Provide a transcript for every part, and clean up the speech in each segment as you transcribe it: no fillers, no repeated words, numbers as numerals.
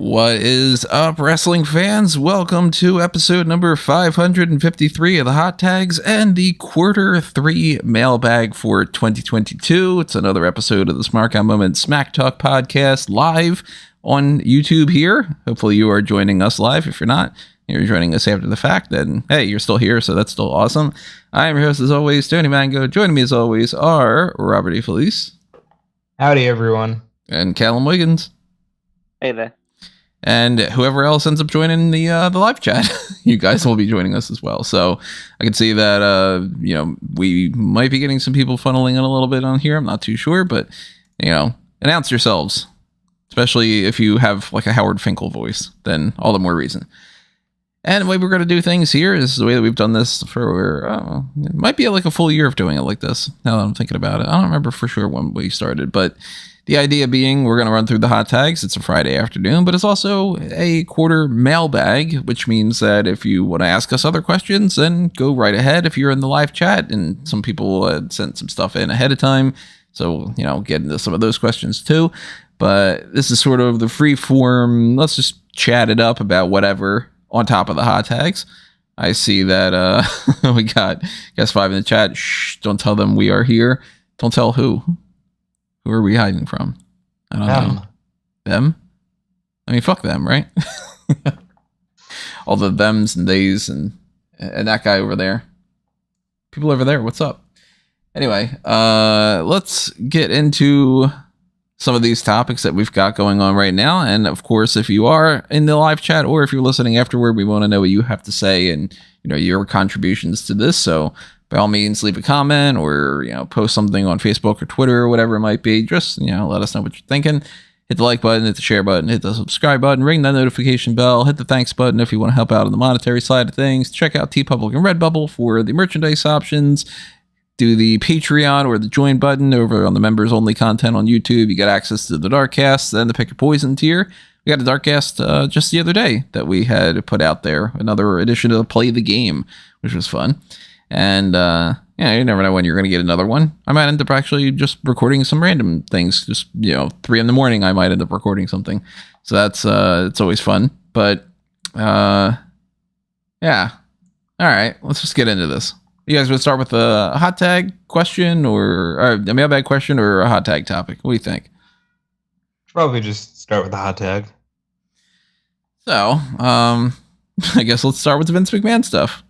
What is up, wrestling fans? Welcome to episode number 553 of the Hot Tags and the quarter 3 mailbag for 2022. It's another episode of the Smark Out Moment Smack Talk podcast live on YouTube here. Hopefully you are joining us live. If you're not, you're joining us after the fact, then hey, you're still here, so that's still awesome. I am your host as always, Tony Mango. Joining me as always are Robert E. Felice. Howdy, everyone. And Callum Wiggins. Hey there. And whoever else ends up joining the live chat, you guys will be joining us as well. So I can see that we might be getting some people funneling in a little bit on here. I'm not too sure, but announce yourselves, especially if you have like a Howard Finkel voice. Then all the more reason. And the way we're going to do things here is the way that we've done this for it might be like a full year of doing it like this. Now that I'm thinking about it, I don't remember for sure when we started, but the idea being we're going to run through the hot tags. It's a Friday afternoon, but it's also a quarter mailbag, which means that if you want to ask us other questions, then go right ahead if you're in the live chat. And some people had sent some stuff in ahead of time. So, get into some of those questions too. But this is sort of the free form. Let's just chat it up about whatever on top of the hot tags. I see that we got guest 5 in the chat. Shh, don't tell them we are here. Don't tell who. Who are we hiding from? I don't know. Them? I mean, fuck them, right? All the thems and theys and that guy over there. People over there, what's up? Anyway, let's get into some of these topics that we've got going on right now. And of course, if you are in the live chat or if you're listening afterward, we want to know what you have to say and your contributions to this. So by all means, leave a comment or, post something on Facebook or Twitter or whatever it might be. Just, let us know what you're thinking. Hit the like button, hit the share button, hit the subscribe button, ring that notification bell, hit the thanks button if you want to help out on the monetary side of things. Check out TeePublic and Redbubble for the merchandise options. Do the Patreon or the join button over on the members only content on YouTube. You get access to the Darkcast and the Pick a Poison tier. We got a Darkcast just the other day that we had put out there. Another edition of Play the Game, which was fun. And, you never know when you're going to get another one. I might end up actually just recording some random things. Just, 3 a.m, I might end up recording something. So that's, it's always fun. But, yeah. All right, let's just get into this. You guys want to start with a hot tag question or a mailbag question or a hot tag topic? What do you think? Probably just start with the hot tag. So, I guess let's start with the Vince McMahon stuff.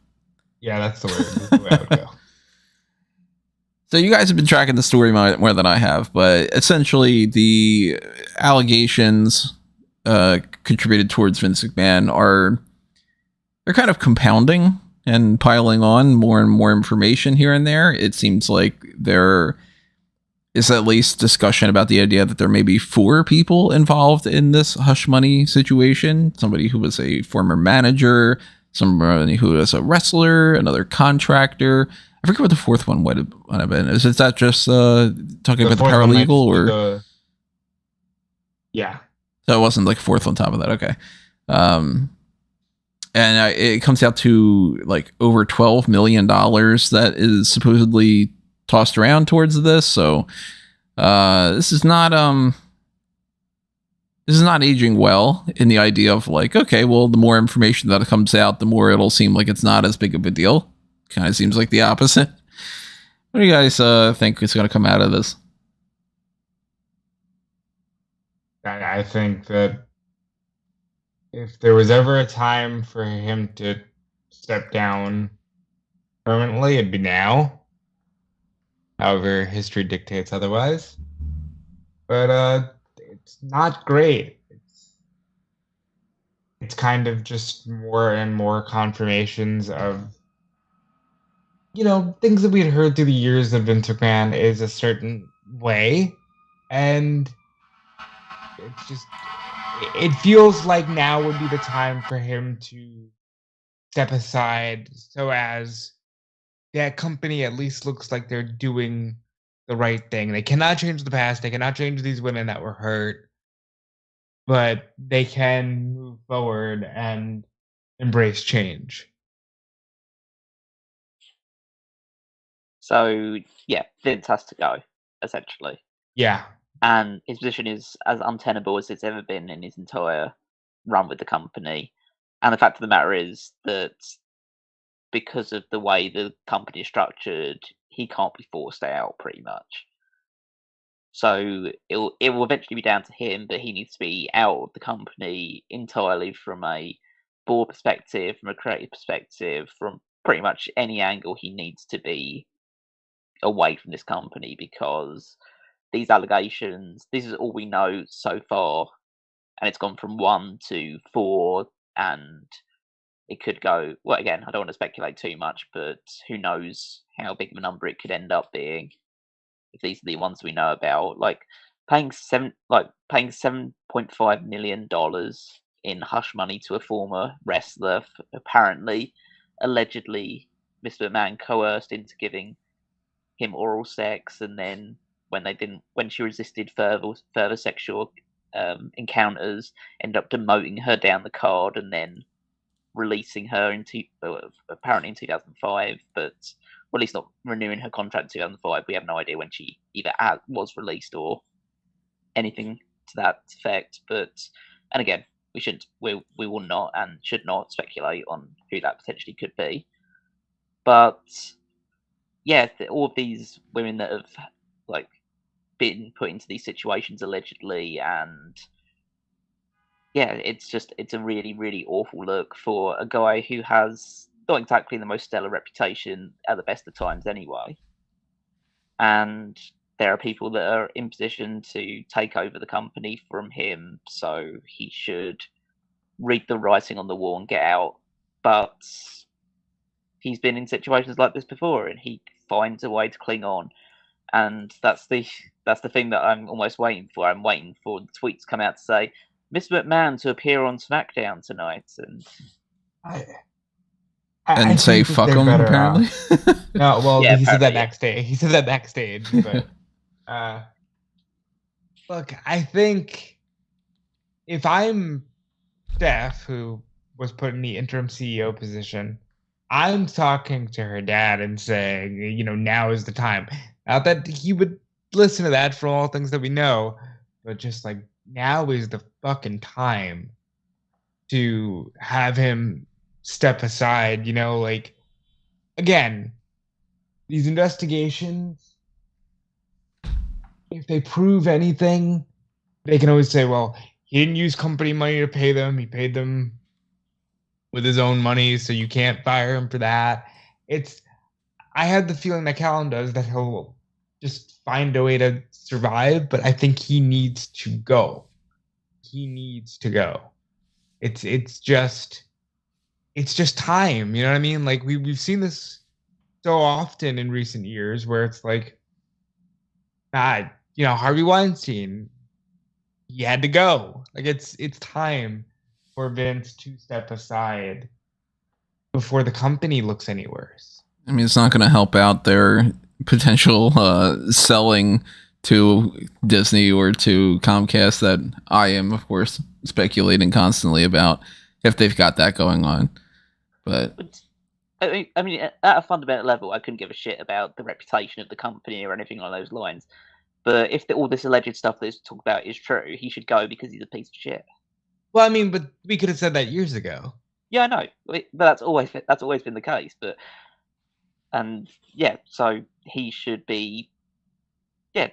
Yeah, that's the way I would go. So you guys have been tracking the story more than I have, but essentially the allegations contributed towards Vince McMahon they're kind of compounding and piling on more and more information here and there. It seems like there is at least discussion about the idea that there may be 4 people involved in this hush money situation. Somebody who was a former manager, somebody who was a wrestler, another contractor. I forget what the 4th one would have been. Is that just talking about the paralegal or? Yeah. So it wasn't like 4th on top of that. Okay. And it comes out to like over $12 million that is supposedly tossed around towards this. So this is not aging well in the idea of like, okay, well, the more information that comes out, the more it'll seem like it's not as big of a deal. Kind of seems like the opposite. What do you guys think is going to come out of this? I think that if there was ever a time for him to step down permanently, it'd be now. However, history dictates otherwise. But it's not great. It's kind of just more and more confirmations of things that we had heard through the years of Vince McMahon is a certain way, and it feels like now would be the time for him to step aside so as that company at least looks like they're doing the right thing. They cannot change the past. They cannot change these women that were hurt, but they can move forward and embrace change. So, yeah, Vince has to go, essentially. Yeah. And his position is as untenable as it's ever been in his entire run with the company. And the fact of the matter is that because of the way the company is structured, he can't be forced out pretty much. So it will eventually be down to him, but he needs to be out of the company entirely from a board perspective, from a creative perspective, from pretty much any angle. He needs to be away from this company because these allegations, this is all we know so far, and it's gone from 1 to 4, and it could go, well, again, I don't want to speculate too much, but who knows how big of a number it could end up being if these are the ones we know about. Like paying $7.5 million in hush money to a former wrestler, apparently, allegedly, Mr. McMahon coerced into giving him oral sex, and then when she resisted further sexual encounters, ended up demoting her down the card and then releasing her apparently in 2005, but at least not renewing her contract in 2005. We have no idea when she either was released or anything to that effect. But, and again, we will not and should not speculate on who that potentially could be. But yeah, all of these women that have like been put into these situations allegedly, and yeah, it's a really, really awful look for a guy who has not exactly the most stellar reputation at the best of times anyway. And there are people that are in position to take over the company from him, so he should read the writing on the wall and get out. But he's been in situations like this before, and he finds a way to cling on. And that's the thing that I'm almost waiting for. I'm waiting for the tweets to come out to say, Mr. McMahon to appear on SmackDown tonight, and say fuck him, apparently. No, well, Yeah, he said that apparently, next day. He said that backstage. But look, I think if I'm Steph, who was put in the interim CEO position, I'm talking to her dad and saying, now is the time. Not that he would listen to that for all things that we know, but just like now is the fucking time to have him step aside. Like, again, these investigations, if they prove anything, they can always say, well, he didn't use company money to pay them. He paid them with his own money, so you can't fire him for that. I had the feeling that Callum does, that he'll just find a way to survive, but I think he needs to go. He needs to go. It's just time, you know what I mean? Like we've seen this so often in recent years where it's like, Harvey Weinstein, he had to go. Like it's time for Vince to step aside before the company looks any worse. I mean, it's not going to help out their potential selling to Disney or to Comcast that I am, of course, speculating constantly about if they've got that going on. But I mean, at a fundamental level, I couldn't give a shit about the reputation of the company or anything along those lines. But if all this alleged stuff that's talked about is true, he should go because he's a piece of shit. Well, I mean, but we could have said that years ago. Yeah, I know, but that's always been the case. And yeah, so he should be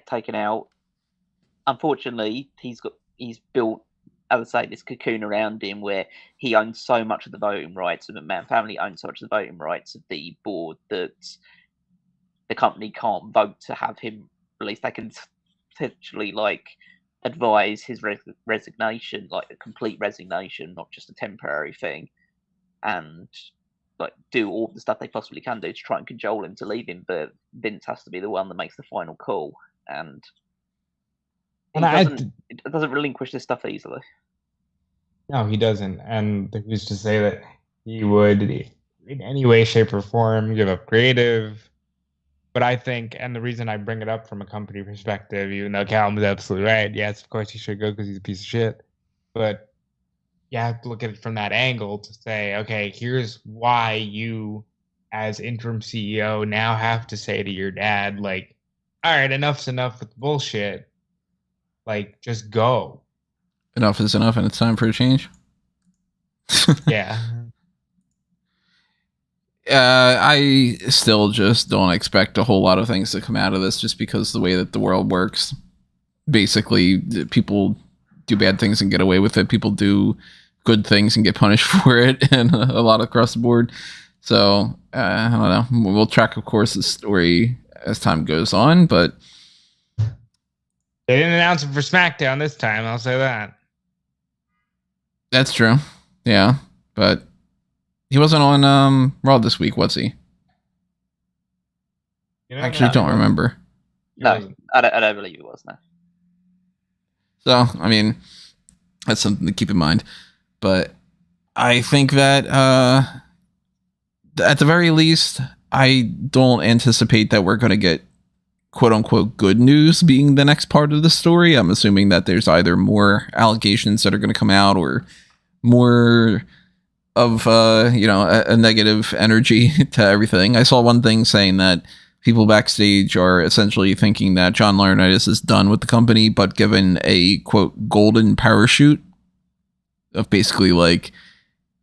taken out. Unfortunately, he's built, I would say, this cocoon around him where he owns so much of the voting rights, and the McMahon family owns so much of the voting rights of the board that the company can't vote to have him released. They can potentially advise his resignation, like a complete resignation, not just a temporary thing, and do all the stuff they possibly can do to try and cajole him to leave him. But Vince has to be the one that makes the final call, and he doesn't relinquish this stuff easily. No, he doesn't. And who's to say that he would, in any way, shape, or form, give up creative? But I think, and the reason I bring it up from a company perspective, even though Callum is absolutely right, yes, of course he should go because he's a piece of shit. But you have to look at it from that angle to say, okay, here's why you, as interim CEO, now have to say to your dad, all right, enough's enough with the bullshit. Just go. Enough is enough, and it's time for a change. Yeah. I still just don't expect a whole lot of things to come out of this just because the way that the world works. Basically, people do bad things and get away with it. People do good things and get punished for it, and a lot across the board. So, I don't know. We'll track, of course, the story as time goes on, but They didn't announce it for SmackDown this time, I'll say that. that's true. Yeah, but he wasn't on Raw this week, was he? You know, I actually don't remember. No, I don't believe it was, no. So, I mean, that's something to keep in mind. But I think that at the very least, I don't anticipate that we're going to get quote unquote good news being the next part of the story. I'm assuming that there's either more allegations that are going to come out or more of a negative energy to everything. I saw one thing saying that people backstage are essentially thinking that John Laurinaitis is done with the company, but given a quote golden parachute of basically like,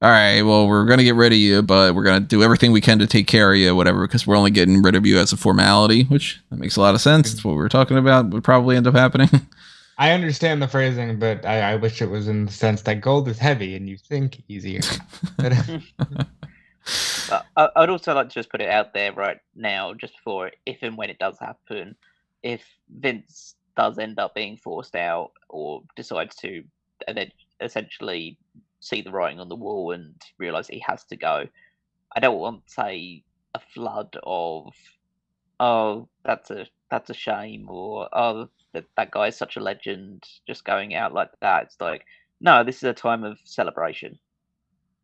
all right, well, we're going to get rid of you, but we're going to do everything we can to take care of you, whatever, because we're only getting rid of you as a formality, which that makes a lot of sense. That's what we were talking about would probably end up happening. I understand the phrasing, but I wish it was in the sense that gold is heavy and you think easier. I'd also like to just put it out there right now, just before, if and when it does happen, if Vince does end up being forced out or decides to, and then essentially see the writing on the wall and realize he has to go, I don't want to say a flood of, oh, that's a shame, or oh, that guy is such a legend, just going out like that. It's like, no, this is a time of celebration.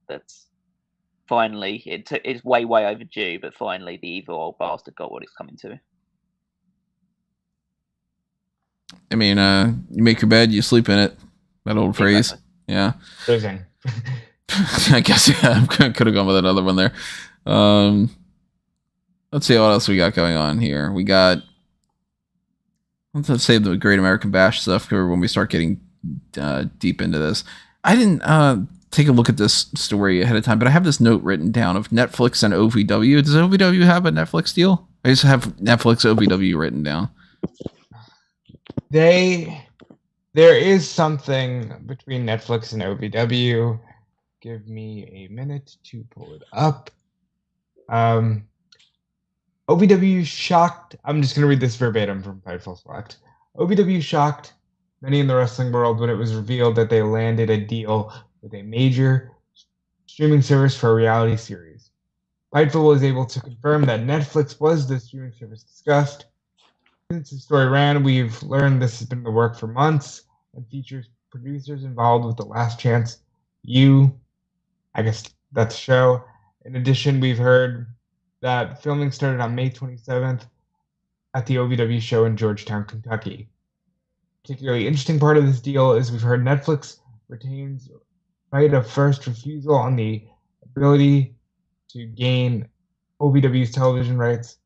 That's finally, it's way overdue, but finally the evil old bastard got what it's coming to. I mean, you make your bed, you sleep in it. That old phrase. Exactly. Yeah. Phrasing. I guess, yeah, I could have gone with another one there. Let's see what else we got going on here. We got, let's save the Great American Bash stuff for when we start getting deep into this. I didn't take a look at this story ahead of time, but I have this note written down of Netflix and OVW. Does OVW have a Netflix deal? I just have Netflix OVW written down. There is something between Netflix and OVW. Give me a minute to pull it up. OVW shocked. I'm just going to read this verbatim from Fightful Select. OVW shocked many in the wrestling world when it was revealed that they landed a deal with a major streaming service for a reality series. Fightful was able to confirm that Netflix was the streaming service discussed. Since the story ran, we've learned this has been in the work for months and features producers involved with The Last Chance U. I guess that's the show. In addition, we've heard that filming started on May 27th at the OVW show in Georgetown, Kentucky. Particularly interesting part of this deal is we've heard Netflix retains right of first refusal on the ability to gain OVW's television rights.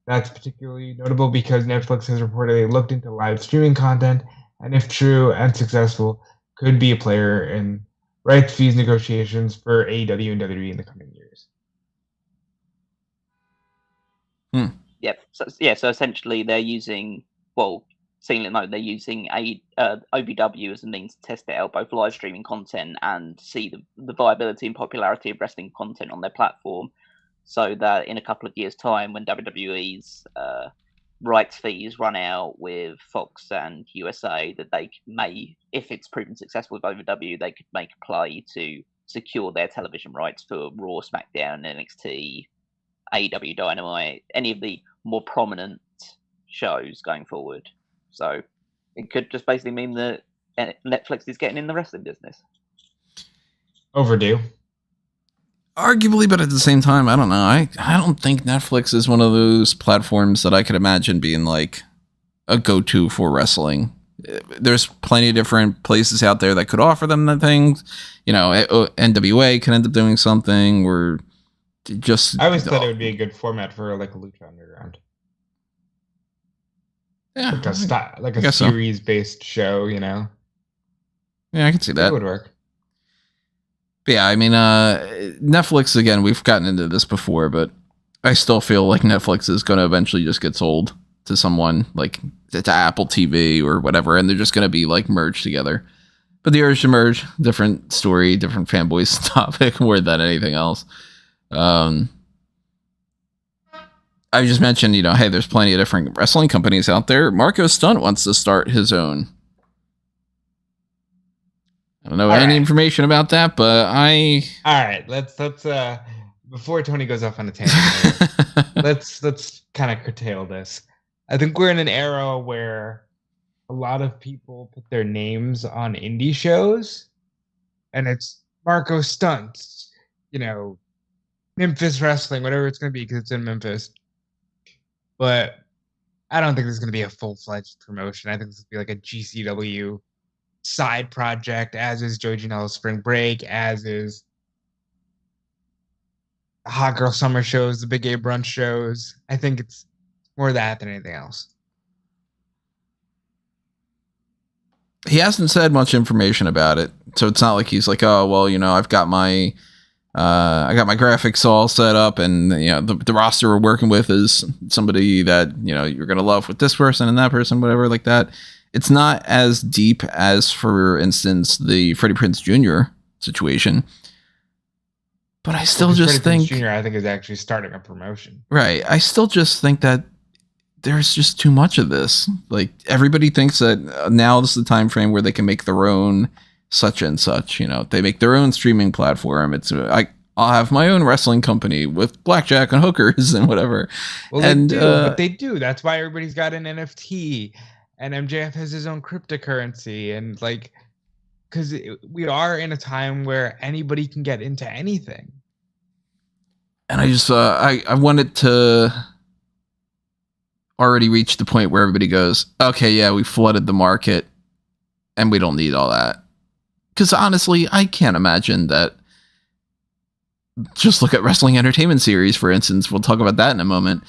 That's particularly notable because Netflix has reportedly looked into live streaming content, and if true and successful, could be a player in rights fees negotiations for AEW and WWE in the coming years. Yep. So essentially, they're using, well, seemingly no, they're using OVW as a means to test out both live streaming content and see the viability and popularity of wrestling content on their platform, so that in a couple of years' time, when WWE's rights fees run out with Fox and USA, that they may, if it's proven successful with OVW, they could make a play to secure their television rights for Raw, SmackDown, NXT, AEW Dynamite, any of the more prominent shows going forward. So it could just basically mean that Netflix is getting in the wrestling business. Overdue. Arguably, but at the same time, I don't know. I don't think Netflix is one of those platforms that I could imagine being like a go-to for wrestling. There's plenty of different places out there that could offer them the things. You know, NWA can end up doing something, or just. I always thought it would be a good format for like a Lucha Underground. Yeah, like a series-based show, you know. Yeah, I can see that. It would work. But yeah, I mean, Netflix, again, we've gotten into this before, but I still feel like Netflix is going to eventually just get sold to someone, like to Apple TV or whatever, and they're just going to be like merged together. But the urge to merge, different story, different fanboys topic more than anything else. I just mentioned, hey, there's plenty of different wrestling companies out there. Marco Stunt wants to start his own. I don't know any information about that, but all right, let's before Tony goes off on a tangent, let's kind of curtail this. I think we're in an era where a lot of people put their names on indie shows, and it's Marco Stunt, Memphis Wrestling, whatever it's going to be, because it's in Memphis. But I don't think this is going to be a full-fledged promotion. I think this will be like a GCW side project, as is Joey Janela's Spring Break, as is the Hot Girl Summer shows, the Big Gay Brunch shows. I think it's more that than anything else. He hasn't said much information about it, so it's not like he's like, oh, well, I've got my graphics all set up, and the roster we're working with is somebody that you're gonna love with this person and that person, whatever, like that. It's not as deep as, for instance, the Freddie Prinze Jr. situation. But I still just think Prinze Jr. I think is actually starting a promotion. Right. I still just think that there's just too much of this. Like, everybody thinks that now is the time frame where they can make their own such and such. They make their own streaming platform. I'll have my own wrestling company with blackjack and hookers and whatever. Well, they do. That's why everybody's got an NFT, and MJF has his own cryptocurrency, and because we are in a time where anybody can get into anything. And I just I wanted to already reach the point where everybody goes, okay, yeah, we flooded the market and we don't need all that. Because honestly, I can't imagine that. Just look at Wrestling Entertainment Series, for instance. We'll talk about that in a moment.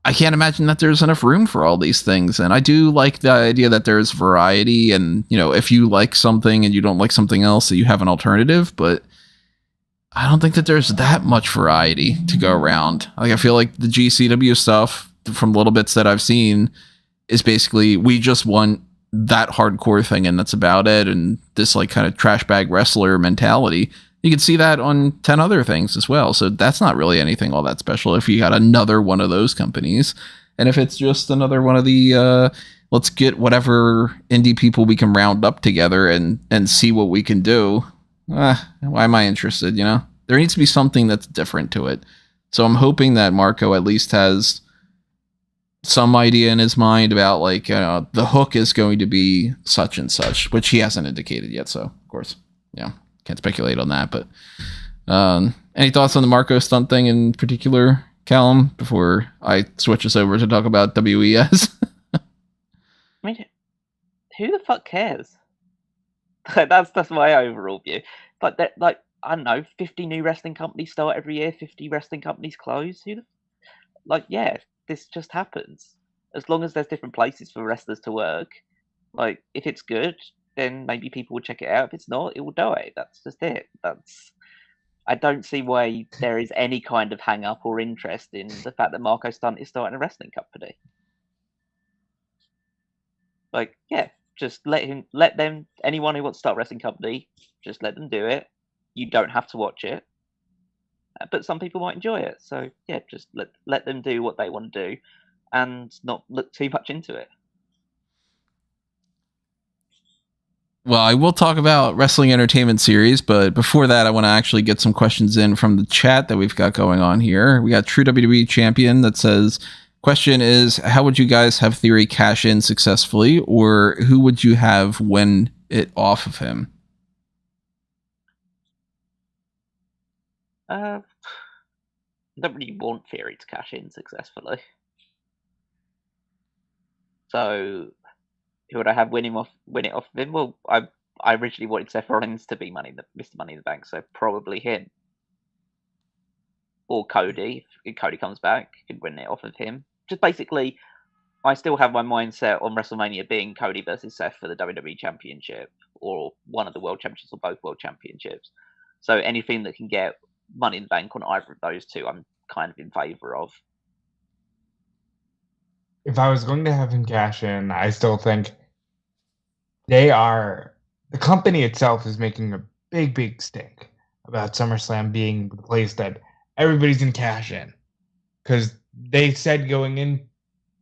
I can't imagine that there's enough room for all these things. And I do like the idea that there's variety, and if you like something and you don't like something else, that you have an alternative. But I don't think that there's that much variety to go around. Like, I feel like the GCW stuff, from little bits that I've seen, is basically, we just want that hardcore thing and that's about it. And this like kind of trash bag wrestler mentality, you can see that on 10 other things as well. So that's not really anything all that special if you got another one of those companies. And if it's just another one of the let's get whatever indie people we can round up together and see what we can do, why am I interested? There needs to be something that's different to it. So I'm hoping that Marco at least has some idea in his mind about the hook is going to be such and such, which he hasn't indicated yet. So of course, can't speculate on that. But any thoughts on the Marco Stunt thing in particular, Callum, before I switch us over to talk about WES? I mean, who the fuck cares? That's my overall view. Like I don't know, 50 new wrestling companies start every year, 50 wrestling companies close. This just happens. As long as there's different places for wrestlers to work, like, if it's good, then maybe people will check it out. If it's not, it will die. That's just it. I don't see why there is any kind of hang up or interest in the fact that Marco Stunt is starting a wrestling company. Like, yeah, just let them, anyone who wants to start a wrestling company, just let them do it. You don't have to watch it. But some people might enjoy it. So, yeah, just let them do what they want to do and not look too much into it. Well, I will talk about Wrestling Entertainment Series, but before that, I want to actually get some questions in from the chat that we've got going on here. We got True WWE Champion that says, question is, how would you guys have Theory cash in successfully, or who would you have win it off of him? I don't really want Theory to cash in successfully. So, who would I have win it off of him? Well, I originally wanted Seth Rollins to be Mr. Money in the Bank, so probably him. Or Cody. If Cody comes back, could win it off of him. Just basically, I still have my mindset on WrestleMania being Cody versus Seth for the WWE Championship, or one of the World Championships, or both World Championships. So anything that can get Money in the Bank on either of those two, I'm kind of in favor of. If I was going to have him cash in, I still think the company itself is making a big stink about SummerSlam being the place that everybody's gonna cash in, because they said going into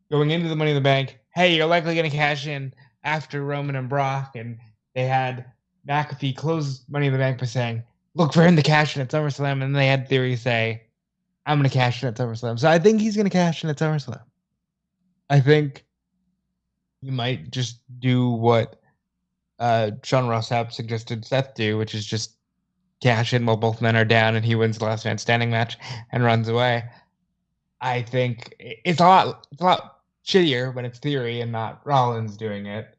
the Money in the Bank, hey, you're likely gonna cash in after Roman and Brock, and they had McAfee close Money in the Bank by saying, look for him to cash in at SummerSlam, and they had Theory say, I'm gonna cash in at SummerSlam. So I think he's gonna cash in at SummerSlam. I think you might just do what Sean Ross Sapp suggested Seth do, which is just cash in while both men are down and he wins the last man standing match and runs away. I think it's a lot shittier when it's Theory and not Rollins doing it,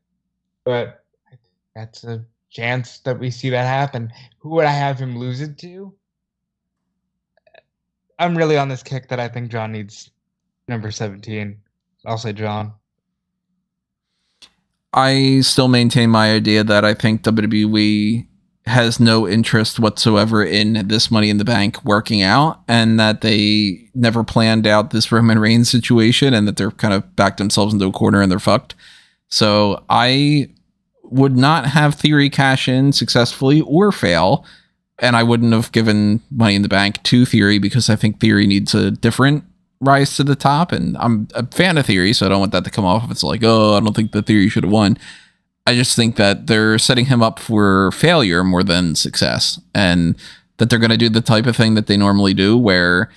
but I think that's a chance that we see that happen. Who would I have him lose it to? I'm really on this kick that I think John needs number 17. I'll say John. I still maintain my idea that I think WWE has no interest whatsoever in this Money in the Bank working out, and that they never planned out this Roman Reigns situation, and that they're kind of backed themselves into a corner and they're fucked. So I would not have Theory cash in successfully or fail, and I wouldn't have given Money in the Bank to Theory because I think Theory needs a different rise to the top, and I'm a fan of Theory, so I don't want that to come off if it's like, oh, I don't think the Theory should have won. I just think that they're setting him up for failure more than success, and that they're going to do the type of thing that they normally do where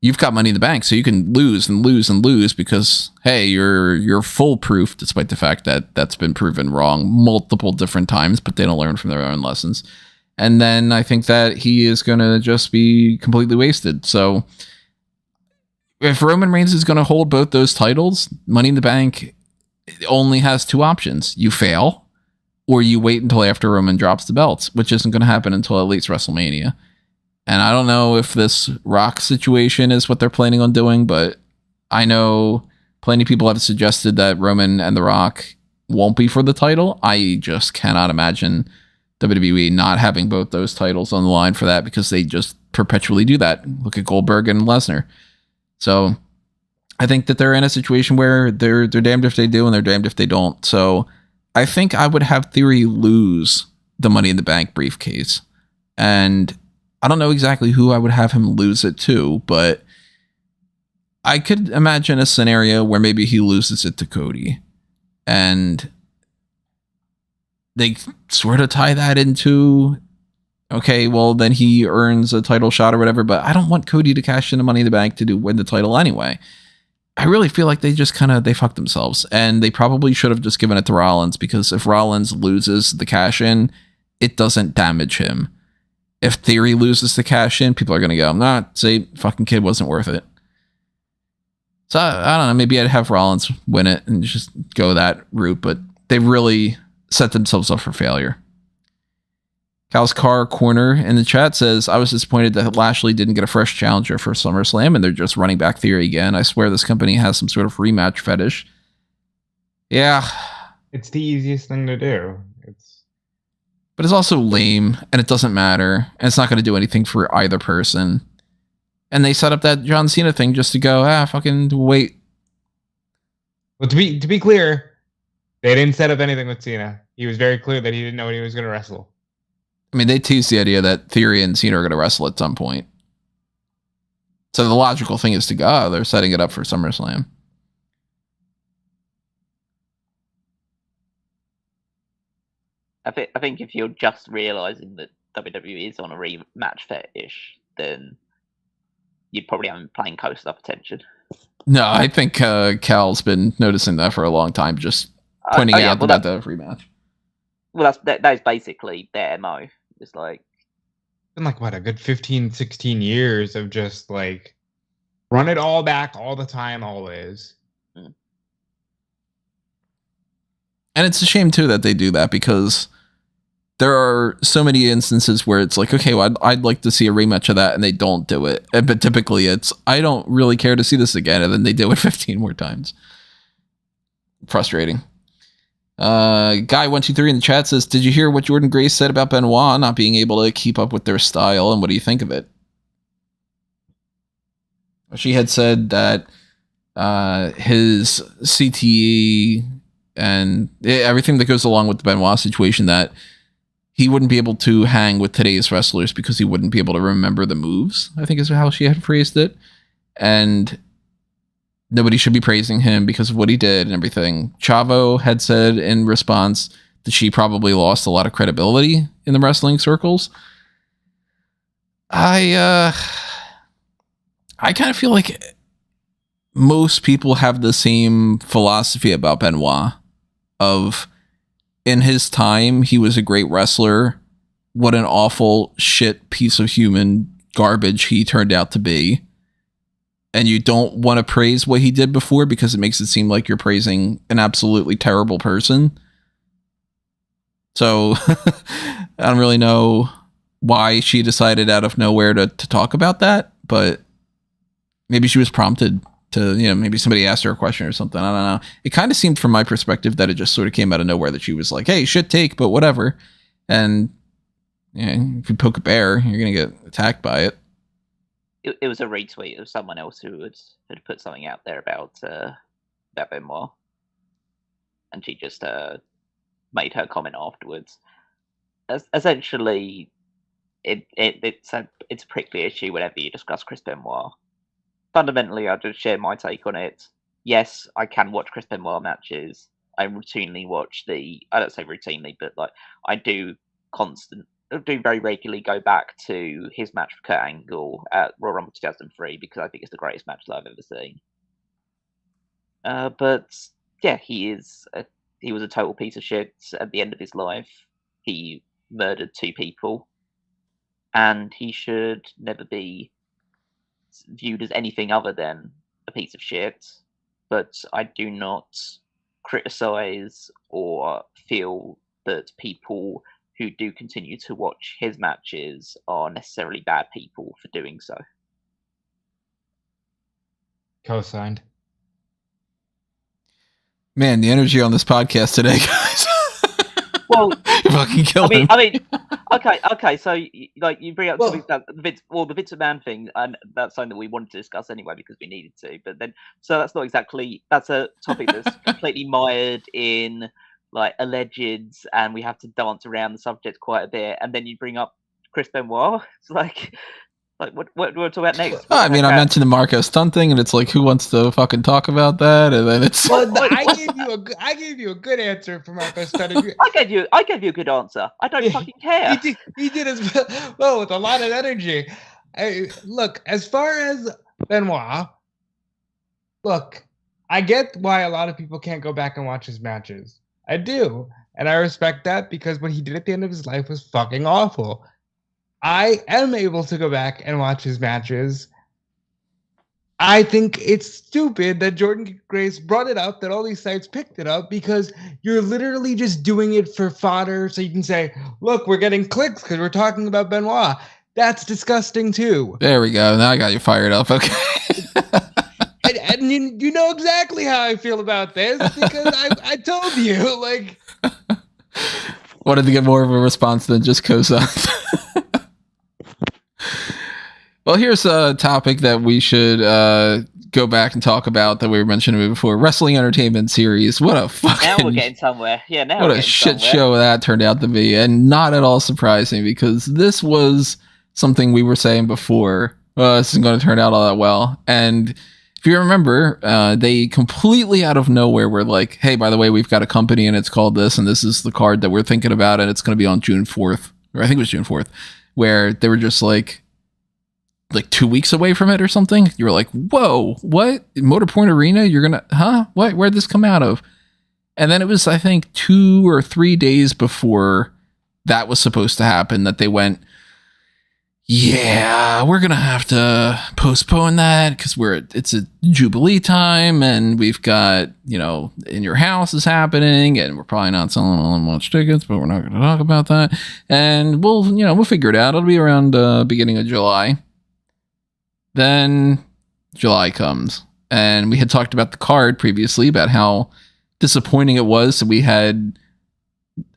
you've got Money in the Bank, so you can lose and lose and lose because, hey, you're foolproof, despite the fact that that's been proven wrong multiple different times, but they don't learn from their own lessons. And then I think that he is going to just be completely wasted. So if Roman Reigns is going to hold both those titles, Money in the Bank only has two options. You fail, or you wait until after Roman drops the belts, which isn't going to happen until at least WrestleMania. And I don't know if this Rock situation is what they're planning on doing, but I know plenty of people have suggested that Roman and The Rock won't be for the title. I just cannot imagine WWE not having both those titles on the line for that, because they just perpetually do that. Look at Goldberg and Lesnar. So I think that they're in a situation where they're damned if they do and they're damned if they don't. So I think I would have Theory lose the Money in the Bank briefcase. And I don't know exactly who I would have him lose it to, but I could imagine a scenario where maybe he loses it to Cody. And they sort of tie that into, okay, well, then he earns a title shot or whatever, but I don't want Cody to cash in the Money in the Bank to win the title anyway. I really feel like they just they fucked themselves, and they probably should have just given it to Rollins, because if Rollins loses the cash in, it doesn't damage him. If Theory loses the cash in, people are going to go, nah, say, fucking kid wasn't worth it. So I don't know, maybe I'd have Rollins win it and just go that route, but they really set themselves up for failure. Cal's Car Corner in the chat says, I was disappointed that Lashley didn't get a fresh challenger for SummerSlam, and they're just running back Theory again. I swear this company has some sort of rematch fetish. Yeah. It's the easiest thing to do. But it's also lame, and it doesn't matter, and it's not going to do anything for either person. And they set up that John Cena thing just to go, fucking wait. Well, to be clear, they didn't set up anything with Cena. He was very clear that he didn't know when he was going to wrestle. I mean, they teased the idea that Theory and Cena are going to wrestle at some point. So the logical thing is to go, they're setting it up for SummerSlam. I think if you're just realizing that WWE is on a rematch fetish, then you'd probably have been playing close enough attention. No, I think Cal's been noticing that for a long time, just pointing out about the rematch. Well, that's basically their MO. It's like, it's been like, what, a good 15, 16 years of just like run it all back all the time, always. And it's a shame too that they do that, because there are so many instances where it's like, okay, well, I'd like to see a rematch of that, and they don't do it. But typically it's, I don't really care to see this again, and then they do it 15 more times. Frustrating. Guy123 in the chat says, did you hear what Jordan Grace said about Benoit not being able to keep up with their style, and what do you think of it? She had said that his CTE and everything that goes along with the Benoit situation, that he wouldn't be able to hang with today's wrestlers because he wouldn't be able to remember the moves, I think is how she had phrased it. And nobody should be praising him because of what he did and everything. Chavo had said in response that she probably lost a lot of credibility in the wrestling circles. I kind of feel like most people have the same philosophy about Benoit of, in his time, he was a great wrestler. What an awful shit piece of human garbage he turned out to be. And you don't want to praise what he did before because it makes it seem like you're praising an absolutely terrible person. So I don't really know why she decided out of nowhere to talk about that, but maybe she was prompted to, maybe somebody asked her a question or something. I don't know. It kind of seemed from my perspective that it just sort of came out of nowhere, that she was like, hey, shit take, but whatever. And if you poke a bear, you're going to get attacked by it. It was a retweet of someone else who had put something out there about Benoit. And she just made her comment afterwards. Essentially, it's a prickly issue whenever you discuss Chris Benoit. Fundamentally, I'll just share my take on it. Yes, I can watch Chris Benoit matches. I routinely watch I don't say routinely, but like I do very regularly go back to his match with Kurt Angle at Royal Rumble 2003 because I think it's the greatest match that I've ever seen. But yeah, he was a total piece of shit at the end of his life. He murdered 2 people, and he should never be viewed as anything other than a piece of shit. But I do not criticize or feel that people who do continue to watch his matches are necessarily bad people for doing so. Co-signed. Man, the energy on this podcast today, guys. Well, you fucking killed him. I mean, okay. So, like, you bring up something about the Vince McMahon thing, and that's something that we wanted to discuss anyway because we needed to. But then, so that's not exactly. That's a topic that's completely mired in like allegeds, and we have to dance around the subject quite a bit. And then you bring up Chris Benoit. It's like what do you want to talk about next? I mean, I mentioned the Marco Stunt thing, and it's like, who wants to fucking talk about that? And then it's. Well, I gave you a good answer for Marco Stunt. I gave you a good answer. I don't fucking care. He did as well with a lot of energy. Look, as far as Benoit, look, I get why a lot of people can't go back and watch his matches. I do, and I respect that because what he did at the end of his life was fucking awful. I am able to go back and watch his matches. I think it's stupid that Jordan Grace brought it up, that all these sites picked it up, because you're literally just doing it for fodder so you can say, look, we're getting clicks because we're talking about Benoit. That's disgusting too. There we go. Now I got you fired up. Okay. and you know exactly how I feel about this because I told you. Like, wanted to get more of a response than just cosigns. Well, here's a topic that we should go back and talk about that we were mentioning before. Wrestling Entertainment Series. What a fucking... Now we're getting somewhere. Yeah, now what a shit show that turned out to be. And not at all surprising because this was something we were saying before. This isn't going to turn out all that well. And if you remember, they completely out of nowhere were like, hey, by the way, we've got a company and it's called this. And this is the card that we're thinking about. And it's going to be on June 4th. Or I think it was June 4th. Where they were just like 2 weeks away from it or something. You were like, whoa, what? Motor Point Arena? You're gonna, huh? What? Where'd this come out of? And then it was, I think, 2 or 3 days before that was supposed to happen that they went, yeah, we're gonna have to postpone that because it's a Jubilee time and we've got, In Your House is happening and we're probably not selling all that much tickets, but we're not gonna talk about that. And we'll figure it out. It'll be around beginning of July. Then July comes, and we had talked about the card previously about how disappointing it was. We had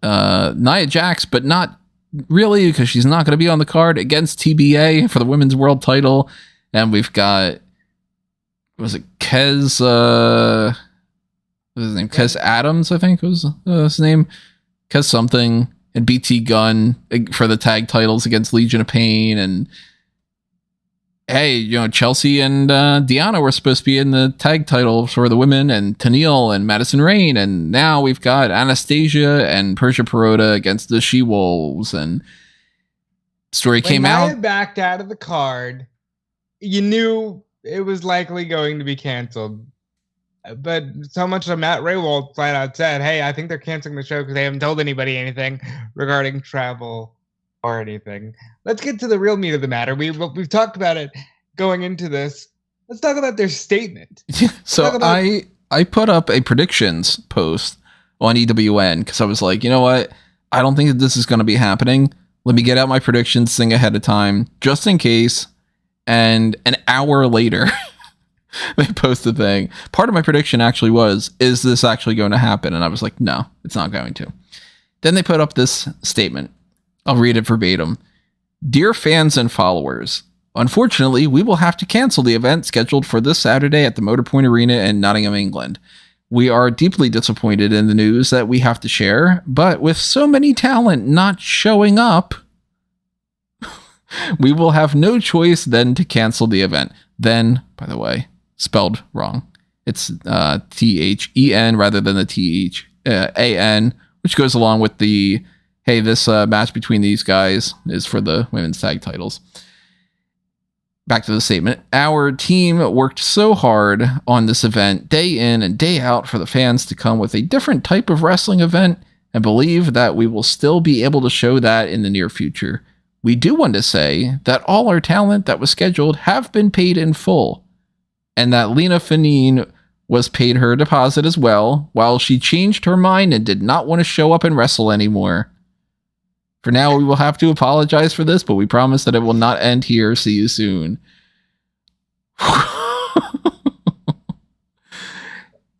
Nia Jax, but not really, because she's not going to be on the card, against TBA for the women's world title. And we've got, was it Kez, what was his name? Kez Adams, I think was his name. Kez something. And BT Gunn for the tag titles against Legion of Pain. And hey, you know, Chelsea and Deanna were supposed to be in the tag title for the women, and Tennille and Madison Rayne. And now we've got Anastasia and Persia Perota against the She-Wolves. And story came out. When Nia backed out of the card, you knew it was likely going to be canceled. But so much of Matt Raywald flat out said, hey, I think they're canceling the show because they haven't told anybody anything regarding travel or anything. Let's get to the real meat of the matter. We've talked about it going into this. Let's talk about their statement. So I put up a predictions post on EWN because I was like, you know what? I don't think that this is going to be happening. Let me get out my predictions thing ahead of time, just in case. And an hour later, they post the thing. Part of my prediction actually was, is this actually going to happen? And I was like, no, it's not going to. Then they put up this statement. I'll read it verbatim. Dear fans and followers, unfortunately, we will have to cancel the event scheduled for this Saturday at the Motorpoint Arena in Nottingham, England. We are deeply disappointed in the news that we have to share, but with so many talent not showing up, we will have no choice than to cancel the event. Then, by the way, spelled wrong. It's THEN rather than the THAN, which goes along with the, hey, this match between these guys is for the women's tag titles. Back to the statement. Our team worked so hard on this event day in and day out for the fans to come with a different type of wrestling event, and believe that we will still be able to show that in the near future. We do want to say that all our talent that was scheduled have been paid in full, and that Lena Fanine was paid her deposit as well, while she changed her mind and did not want to show up and wrestle anymore. For now, we will have to apologize for this, but we promise that it will not end here. See you soon.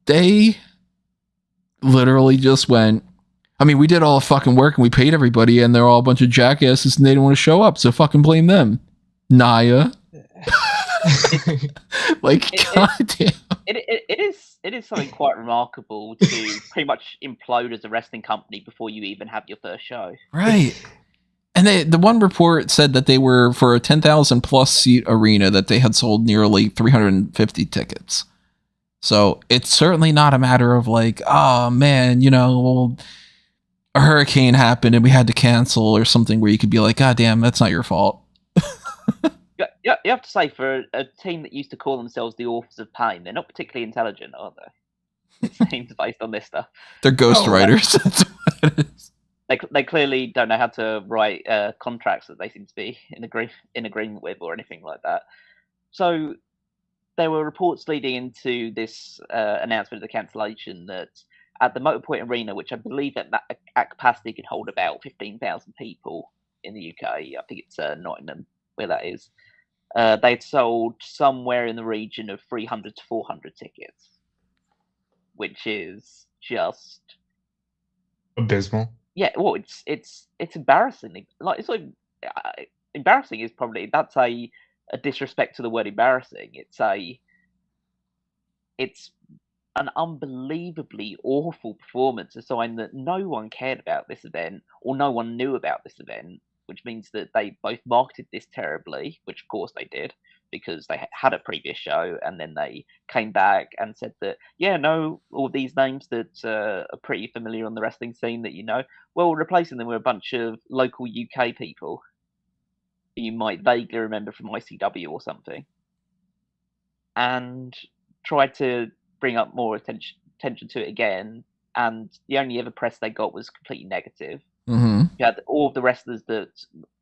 They literally just went, I mean, we did all the fucking work and we paid everybody, and they're all a bunch of jackasses and they didn't want to show up, so fucking blame them. Nia. Goddamn. It is something quite remarkable to pretty much implode as a wrestling company before you even have your first show. Right. And the one report said that they were, for a 10,000 plus seat arena, that they had sold nearly 350 tickets. So it's certainly not a matter of like, oh man, you know, well, a hurricane happened and we had to cancel or something, where you could be like, God damn, that's not your fault. Yeah, you have to say, for a team that used to call themselves the Authors of Pain, they're not particularly intelligent, are they? It seems based on this stuff. They're ghost writers. That's what it is. They clearly don't know how to write contracts that they seem to be in agreement with or anything like that. So there were reports leading into this announcement of the cancellation that at the Motorpoint Arena, which I believe at capacity can hold about 15,000 people in the UK, I think it's Nottingham where that is, they'd sold somewhere in the region of 300 to 400 tickets, which is just abysmal. Yeah, well, it's embarrassing. Like, it's like embarrassing is probably, that's a disrespect to the word embarrassing. It's an unbelievably awful performance, a sign that no one cared about this event or no one knew about this event, which means that they both marketed this terribly, which of course they did, because they had a previous show, and then they came back and said that, yeah, no, all these names that are pretty familiar on the wrestling scene that you know, well, replacing them with a bunch of local UK people you might vaguely remember from ICW or something, and tried to bring up more attention to it again, and the only ever press they got was completely negative. Mm-hmm. You had all of the wrestlers that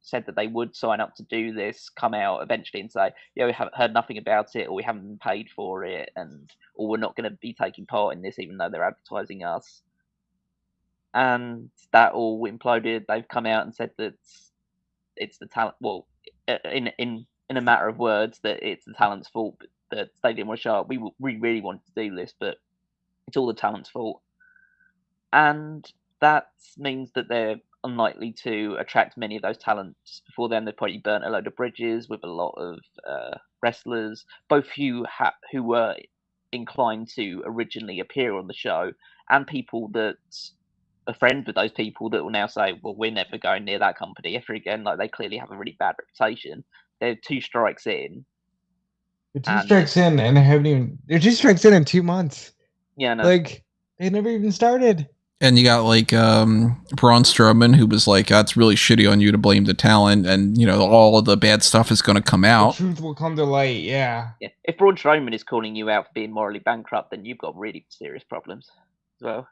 said that they would sign up to do this come out eventually and say, yeah, we haven't heard nothing about it, or we haven't been paid for it, or we're not going to be taking part in this even though they're advertising us. And that all imploded. They've come out and said that it's the talent, well, in a matter of words, that it's the talent's fault, that they didn't want to show up. We really wanted to do this, but it's all the talent's fault. and that means that they're unlikely to attract many of those talents. Before then, they've probably burnt a load of bridges with a lot of wrestlers, both who were inclined to originally appear on the show, and people that are friends with those people that will now say, well, we're never going near that company ever again. Like, they clearly have a really bad reputation. They're 2 strikes in. They're 2 strikes in, and they're 2 strikes in 2 months. Yeah, no. Like, they never even started. And you got like Braun Strowman, who was like, "It's really shitty on you to blame the talent, and you know all of the bad stuff is going to come out. The truth will come to light." Yeah. If Braun Strowman is calling you out for being morally bankrupt, then you've got really serious problems as well.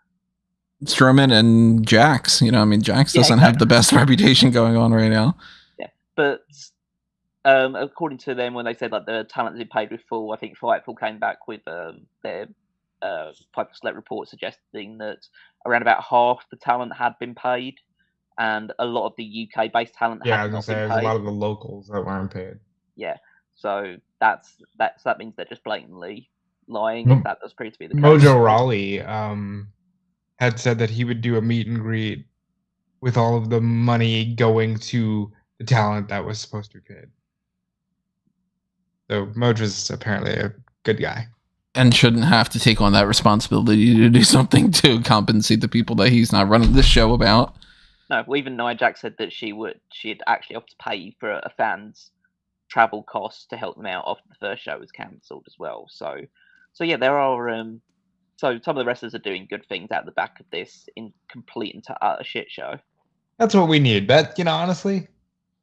Strowman and Jax, you know, I mean, Jax doesn't have the best reputation going on right now. Yeah, but according to them, when they said like the talent had been paid with full, I think Fightful came back with their Piper Select report suggesting that around about half the talent had been paid, and a lot of the UK-based talent had not been paid. There's a lot of the locals that weren't paid. Yeah, so that means they're just blatantly lying. If that does prove to be the case. Mojo Rawley had said that he would do a meet and greet with all of the money going to the talent that was supposed to be paid. So Mojo's apparently a good guy. And shouldn't have to take on that responsibility to do something to compensate the people that he's not running this show about. No, well, even Nia Jax said that she'd actually have to pay for a fan's travel costs to help them out after the first show was cancelled as well. So yeah, there are so some of the wrestlers are doing good things out the back of this in complete and utter shit show. That's what we need. That, you know, honestly,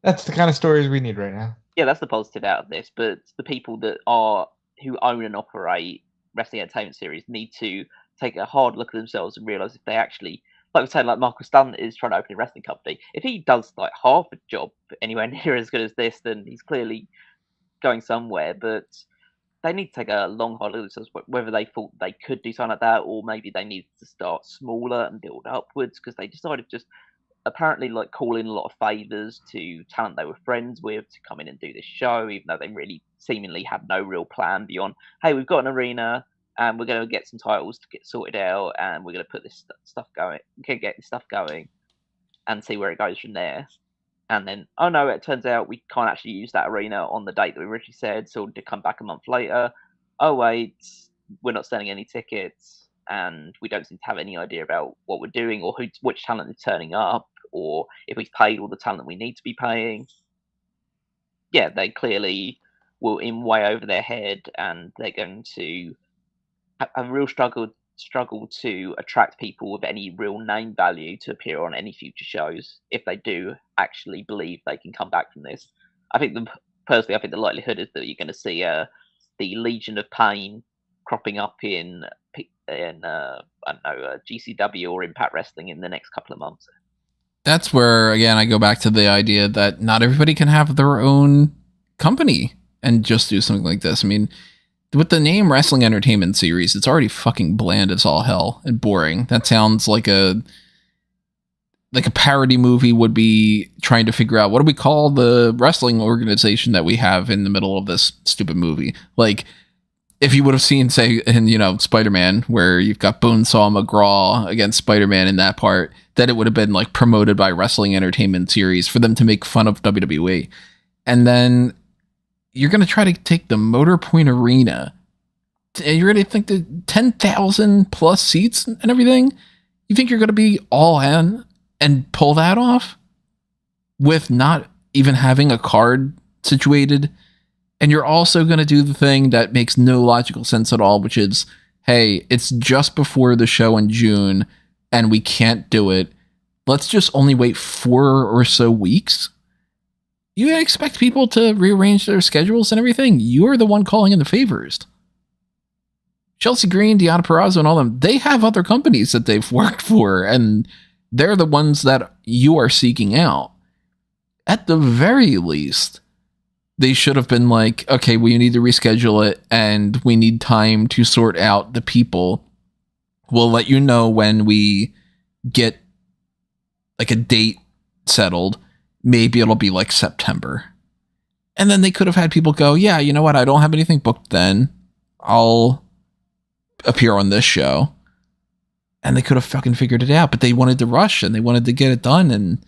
that's the kind of stories we need right now. Yeah, that's the positive out of this. But the people who own and operate wrestling entertainment series need to take a hard look at themselves and realize if they actually, like we said, like Marcus Dunn is trying to open a wrestling company. If he does like half a job anywhere near as good as this, then he's clearly going somewhere. But they need to take a long hard look at themselves, whether they thought they could do something like that, or maybe they need to start smaller and build upwards, because they decided just apparently like call in a lot of favors to talent they were friends with to come in and do this show, even though they really seemingly had no real plan beyond, hey, we've got an arena and we're going to get some titles to get sorted out and we're going to put this stuff going, get this stuff going and see where it goes from there. And then, oh no, it turns out we can't actually use that arena on the date that we originally said, so to come back a month later, oh wait, we're not selling any tickets and we don't seem to have any idea about what we're doing or which talent is turning up, or if we've paid all the talent we need to be paying. Yeah, they clearly will in way over their head, and they're going to have a real struggle to attract people with any real name value to appear on any future shows if they do actually believe they can come back from this. I think the likelihood is that you're going to see the Legion of Pain cropping up in GCW or Impact Wrestling in the next couple of months. That's where, again, I go back to the idea that not everybody can have their own company and just do something like this. I mean, with the name Wrestling Entertainment Series, it's already fucking bland as all hell and boring. That sounds like a parody movie would be trying to figure out, what do we call the wrestling organization that we have in the middle of this stupid movie? Like, if you would have seen, say, in, Spider-Man, where you've got Bonesaw McGraw against Spider-Man in that part, that it would have been like promoted by Wrestling Entertainment Series for them to make fun of WWE. And then you're going to try to take the Motor Point Arena, and you're going to think the 10,000 plus seats and everything. You think you're going to be all in and pull that off with not even having a card situated? And you're also going to do the thing that makes no logical sense at all, which is, hey, it's just before the show in June and we can't do it. Let's just only wait 4 or so weeks. You expect people to rearrange their schedules and everything? You're the one calling in the favors. Chelsea Green, Deonna Purrazzo, and all them, they have other companies that they've worked for, and they're the ones that you are seeking out. At the very least, they should have been like, okay, we need to reschedule it and we need time to sort out the people. We'll let you know when we get like a date settled. Maybe it'll be like September. And then they could have had people go, yeah, you know what? I don't have anything booked then. I'll appear on this show. and they could have fucking figured it out, but they wanted to rush and they wanted to get it done, and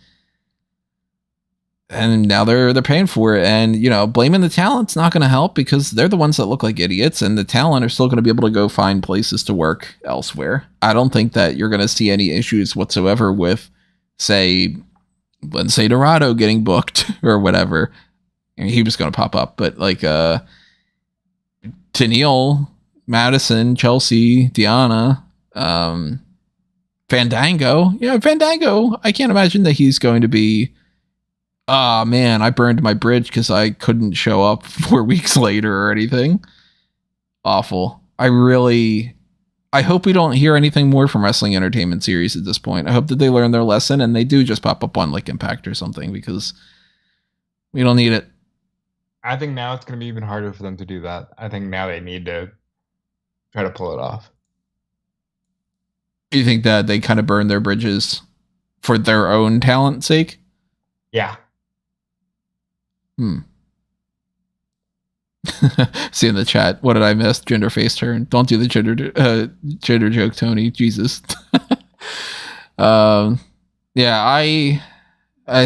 now they're paying for it. And, you know, blaming the talent's not going to help because they're the ones that look like idiots, and the talent are still going to be able to go find places to work elsewhere. I don't think that you're going to see any issues whatsoever with, say, Lindsay Dorado getting booked or whatever. I mean, he was going to pop up, but like Tennille, Madison, Chelsea, Deanna, Fandango. Yeah, Fandango, I can't imagine that he's going to be, oh man, I burned my bridge because I couldn't show up 4 weeks later or anything. Awful. I hope we don't hear anything more from Wrestling Entertainment Series at this point. I hope that they learn their lesson and they do just pop up on like Impact or something, because we don't need it. I think now it's going to be even harder for them to do that. I think now they need to try to pull it off. You think that they kind of burn their bridges for their own talent's sake? Yeah. See in the chat, what did I miss? Gender face turn. Don't do the gender joke, Tony. Jesus. Yeah, I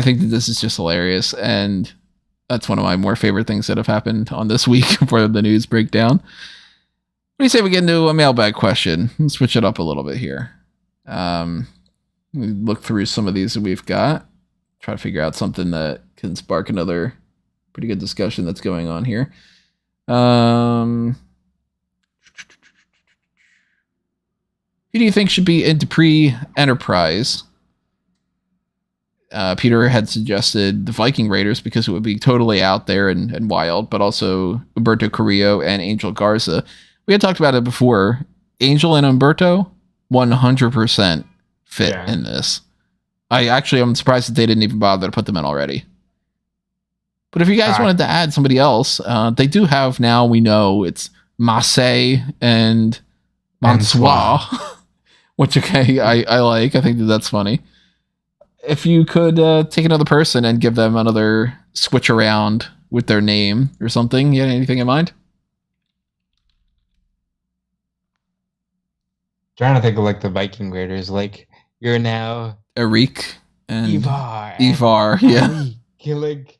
think that this is just hilarious, and that's one of my more favorite things that have happened on this week for the news breakdown. What do you say we get into a mailbag question? Let's switch it up a little bit here. We look through some of these that we've got. Try to figure out something that can spark another pretty good discussion that's going on here. Who do you think should be in Dupree Enterprise? Peter had suggested the Viking Raiders because it would be totally out there and wild, but also Humberto Carrillo and Angel Garza. We had talked about it before. Angel and Humberto, 100% fit in this. I'm surprised that they didn't even bother to put them in already. But if you guys wanted to add somebody else, they do have now, we know it's Marseille and Mansoir, which, okay, I like. I think that's funny. If you could take another person and give them another switch around with their name or something, you had anything in mind? Trying to think of like the Viking Raiders. Like, you're now Eric and Ivar, yeah. Killig.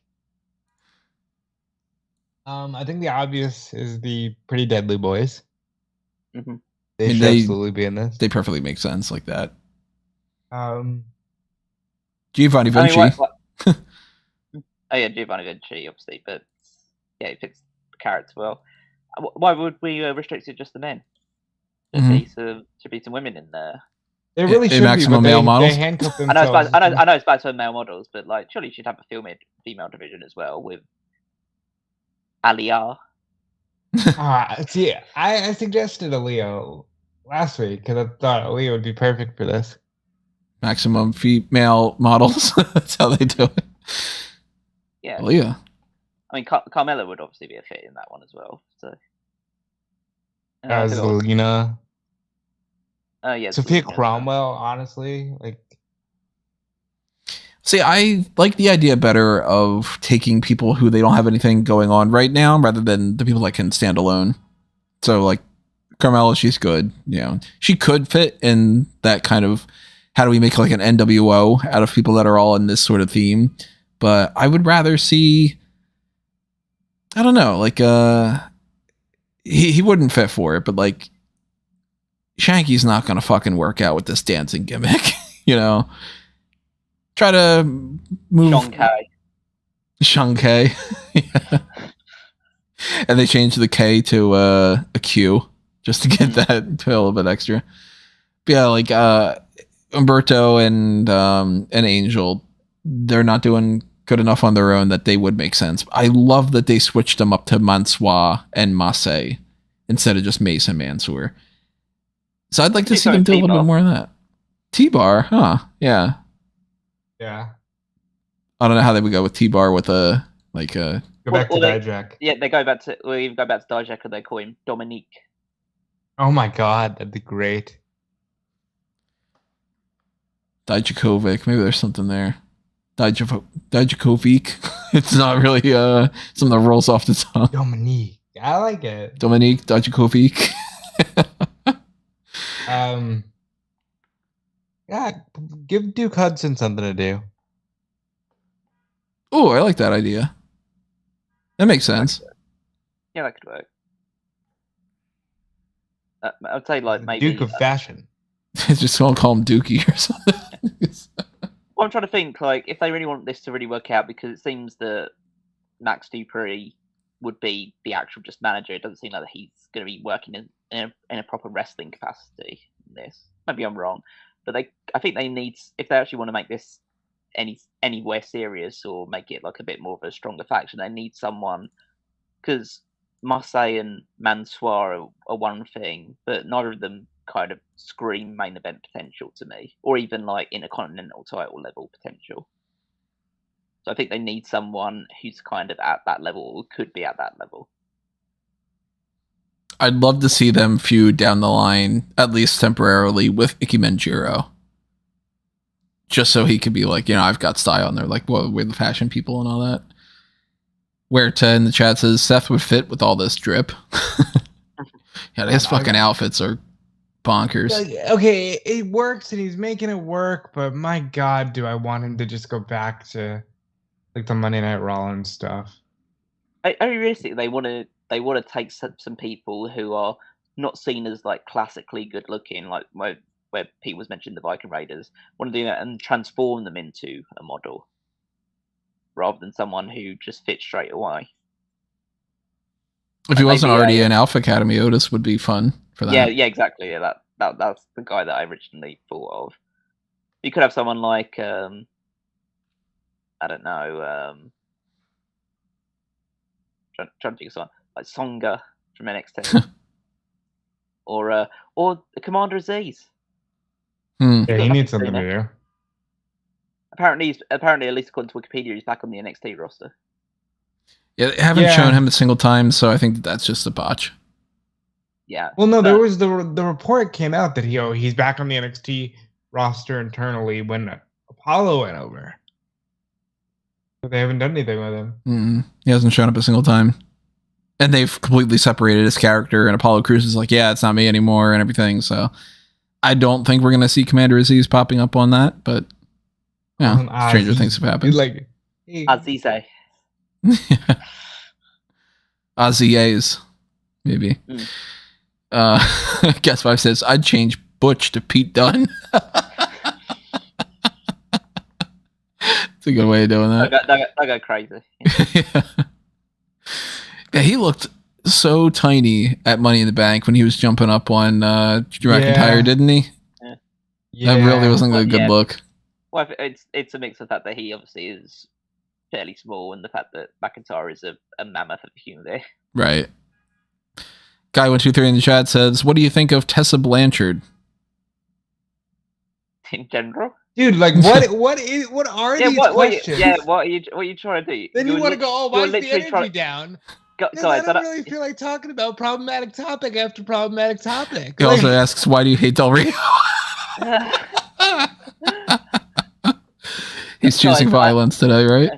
I think the obvious is the Pretty Deadly Boys. Mm-hmm. They should absolutely be in this. They perfectly make sense like that. Giovanni Vinci. Oh yeah, Giovanni Vinci, obviously, but yeah, it fits the character well. Why would we restrict it just the men? Should be some women in there. They really should maximum be, male models. They handcuff themselves. I know it's bad for male models, but like surely you should have a female division as well with Aliyah. See, I suggested Aliyah last week because I thought Aliyah would be perfect for this. Maximum female models. That's how they do it. Yeah. Aliyah. I mean, Carmella would obviously be a fit in that one as well. So. Zelina. Yeah. Sophia Cromwell, honestly, like. See, I like the idea better of taking people who they don't have anything going on right now, rather than the people that can stand alone. So, like, Carmella, she's good. You know, she could fit in that kind of. How do we make like an NWO out of people that are all in this sort of theme? But I would rather see. I don't know, like he wouldn't fit for it, but like Shanky's not gonna fucking work out with this dancing gimmick, you know. Try to move Shankai. Yeah. And they changed the K to a Q just to get that to a little bit extra. But yeah, like Humberto and Angel, they're not doing good enough on their own that they would make sense. I love that they switched them up to Mansoir and Marseille instead of just Mace and Mansour. So I'd like to see them do a little bit more of that. T-Bar, huh? Yeah. Yeah. I don't know how they would go with T-Bar with a like a. Go back to Dijak. Yeah, they go back to. Or even go back to Dijak, and they call him Dominique. Oh my god, that'd be great. Dijakovic, maybe there's something there. Dijakovic. It's not really something that rolls off the tongue. Dominique, I like it. Dominique Dijakovic. Yeah, give Duke Hudson something to do. Oh, I like that idea. That makes sense. Yeah, that could work. I would say like The maybe Duke of Fashion. Just don't call him Dookie or something. Well, I'm trying to think like if they really want this to really work out, because it seems that Max Dupree would be the actual just manager. It doesn't seem like he's going to be working in a proper wrestling capacity in this. Maybe I'm wrong, but I think they need, if they actually want to make this anywhere serious or make it like a bit more of a stronger faction, they need someone, because Marseille and Mansoir are one thing, but neither of them kind of scream main event potential to me, or even like intercontinental title level potential. So I think they need someone who's kind of at that level, or could be at that level. I'd love to see them feud down the line, at least temporarily, with Ike Manjiro. Just so he could be like, I've got style, and they're like, well, we're the fashion people and all that. Where in the chat says Seth would fit with all this drip. Yeah, his fucking outfits are bonkers. Okay, it works and he's making it work, but my God, do I want him to just go back to like the Monday Night Raw and stuff? I realistically, they want to take some people who are not seen as like classically good looking, like where Pete was mentioning the Viking Raiders, want to do that and transform them into a model, rather than someone who just fits straight away. If he wasn't already in Alpha Academy, Otis would be fun for that. Yeah, exactly. Yeah, that's the guy that I originally thought of. You could have someone like I don't know, trying to think of someone like Songa from NXT, or Commander Aziz. Yeah, he needs something to do. Apparently, at least according to Wikipedia, he's back on the NXT roster. Yeah, they haven't shown him a single time, so I think that's just a botch. Yeah. Well, no, there was the report came out that he's back on the NXT roster internally when Apollo went over. But they haven't done anything with him. Mm-hmm. He hasn't shown up a single time. And they've completely separated his character, and Apollo Crews is like, yeah, it's not me anymore and everything, so I don't think we're going to see Commander Aziz popping up on that, but stranger things have happened. Like Azize. Aziz, maybe. Guess 5 says, I'd change Butch to Pete Dunne. It's a good way of doing that. I go crazy. Yeah, he looked so tiny at Money in the Bank when he was jumping up on Drew McIntyre, didn't he? Yeah. That really wasn't a good look. Well, it's a mix of the fact that he obviously is fairly small, and the fact that McIntyre is a mammoth of a human being. Right. Guy123 in the chat says, what do you think of Tessa Blanchard? In general? Dude, like what are these questions? What are you trying to do? Then you want to go, why is the energy down? Guys, I don't really feel like talking about problematic topic after problematic topic. He also asks, why do you hate Del Rio? He's choosing violence today, right?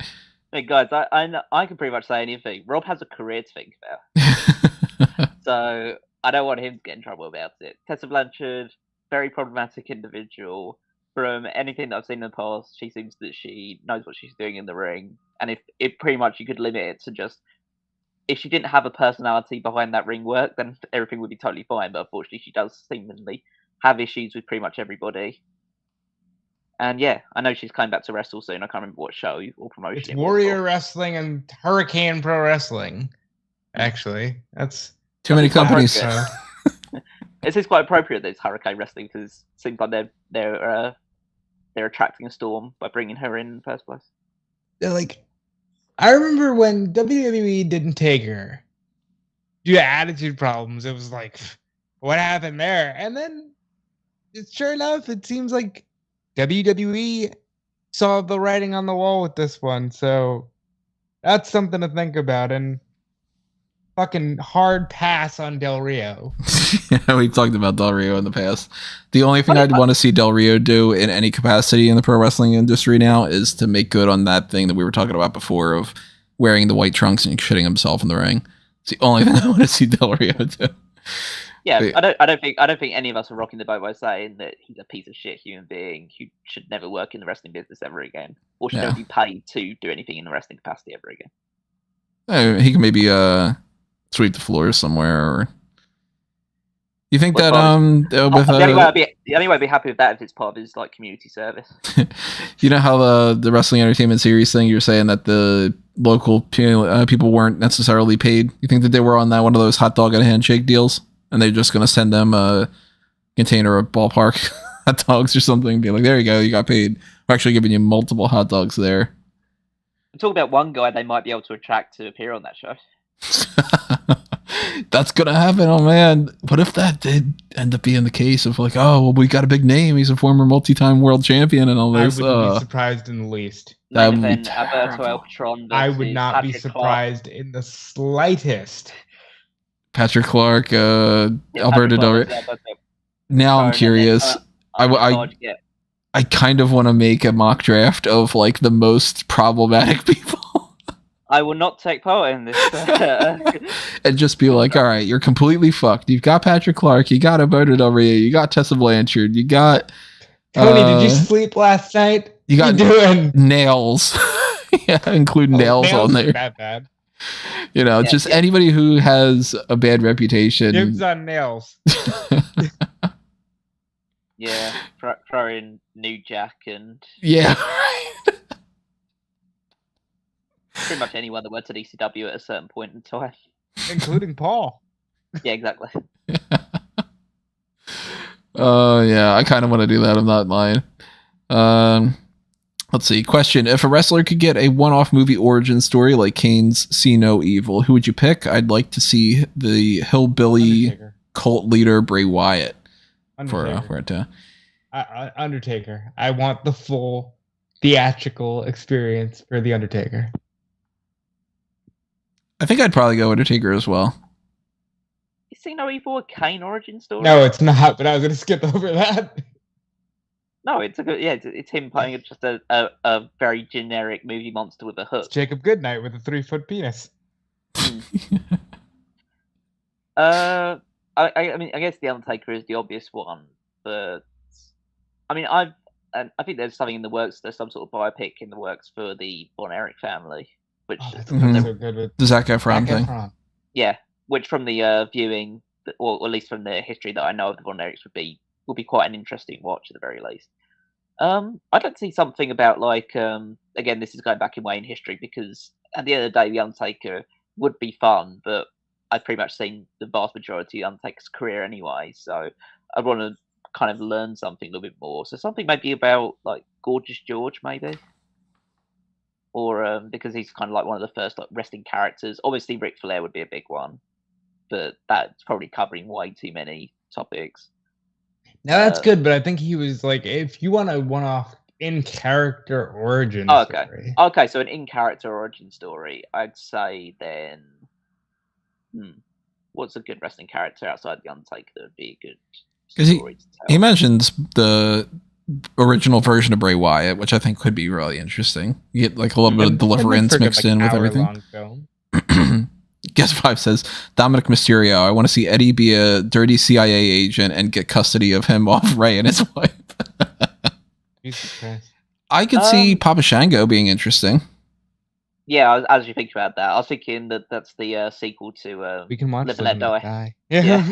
Hey guys, I can pretty much say anything. Rob has a career to think about. So I don't want him to get in trouble about it. Tessa Blanchard, very problematic individual. From anything that I've seen in the past, she seems that she knows what she's doing in the ring. And if pretty much you could limit it to just, if she didn't have a personality behind that ring work, then everything would be totally fine. But unfortunately, she does seemingly have issues with pretty much everybody. And yeah, I know she's coming back to wrestle soon. I can't remember what show or promotion. It's Warrior Wrestling and Hurricane Pro Wrestling. Actually, that's too many companies. It seems quite appropriate that it's Hurricane Wrestling, because it seems like they're attracting a storm by bringing her in the first place. They're like, I remember when WWE didn't take her due to attitude problems. It was like, what happened there? And then, sure enough, it seems like WWE saw the writing on the wall with this one. So that's something to think about. And fucking hard pass on Del Rio. Yeah, we talked about Del Rio in the past. The only thing I'd want to see Del Rio do in any capacity in the pro wrestling industry now is to make good on that thing that we were talking about before of wearing the white trunks and shitting himself in the ring. It's the only thing I want to see Del Rio do. Yeah, I don't think any of us are rocking the boat by saying that he's a piece of shit human being who should never work in the wrestling business ever again, or should never be paid to do anything in the wrestling capacity ever again. He can maybe sweep the floors somewhere, or you think that the only way I'd be happy with that if it's part of his like community service. You know how the wrestling entertainment series thing, you're saying that the local people weren't necessarily paid. You think that they were on that one of those hot dog and a handshake deals, and they're just going to send them a container of ballpark hot dogs or something, be like, there you go, you got paid. We're actually giving you multiple hot dogs there. I'm talking about one guy they might be able to attract to appear on that show. That's gonna happen. Oh man, what if that did end up being the case of like, oh well, we got a big name, he's a former multi-time world champion and all this. I wouldn't be surprised in the least. That would be terrible. I would not be surprised in the slightest. Patrick Clark, Alberto Del Rio. Now I'm curious. I kind of want to make a mock draft of like the most problematic people. I will not take part in this. And just be like, all right, you're completely fucked. You've got Patrick Clark, you got Alberto Del Rio, you got Tessa Blanchard, you got Tony, did you sleep last night? You got doing? Nails. Yeah, include nails on there. That bad. You know, anybody who has a bad reputation. Dibs on nails. Yeah, throw in New Jack and... Yeah, right. Pretty much anyone that went to ECW at a certain point in time. Including Paul. Yeah, exactly. Yeah, I kind of want to do that. I'm not lying. Let's see. Question. If a wrestler could get a one-off movie origin story like Kane's See No Evil, who would you pick? I'd like to see the hillbilly cult leader Bray Wyatt. Undertaker. Undertaker. I want the full theatrical experience for the Undertaker. I think I'd probably go Undertaker as well. Is See No Evil a Kane origin story? No, it's not, but I was going to skip over that. No, it's a good. Yeah, it's him playing just a very generic movie monster with a hook. It's Jacob Goodnight with a 3-foot penis. I mean, I guess the Undertaker is the obvious one, but I mean, I think there's something in the works. There's some sort of biopic in the works for the Von Erich family, which that's so good with the Zac Efron thing. Yeah, which from the viewing, or at least from the history that I know of the Von Erichs would be quite an interesting watch at the very least. I'd like to see something about like again, this is going back in way in history because at the end of the day, the Undertaker would be fun, but I've pretty much seen the vast majority of Undertaker's career anyway, so I'd want to kind of learn something a little bit more. So something maybe about like Gorgeous George, maybe, or because he's kind of like one of the first like wrestling characters. Obviously, Ric Flair would be a big one, but that's probably covering way too many topics. Now that's good, but I think he was like, if you want a one-off in-character origin story. Okay, so an in-character origin story, I'd say then, what's a good wrestling character outside the Undertaker that would be a good story to tell? He mentions the original version of Bray Wyatt, which I think could be really interesting. You get like a little bit of Deliverance mixed in with everything. Guess 5 says Dominic Mysterio. I want to see Eddie be a dirty CIA agent and get custody of him off Ray and his wife. I could see Papa Shango being interesting. Yeah, as you think about that, I was thinking that's the sequel to We Can Watch Live and Let Die. Yeah.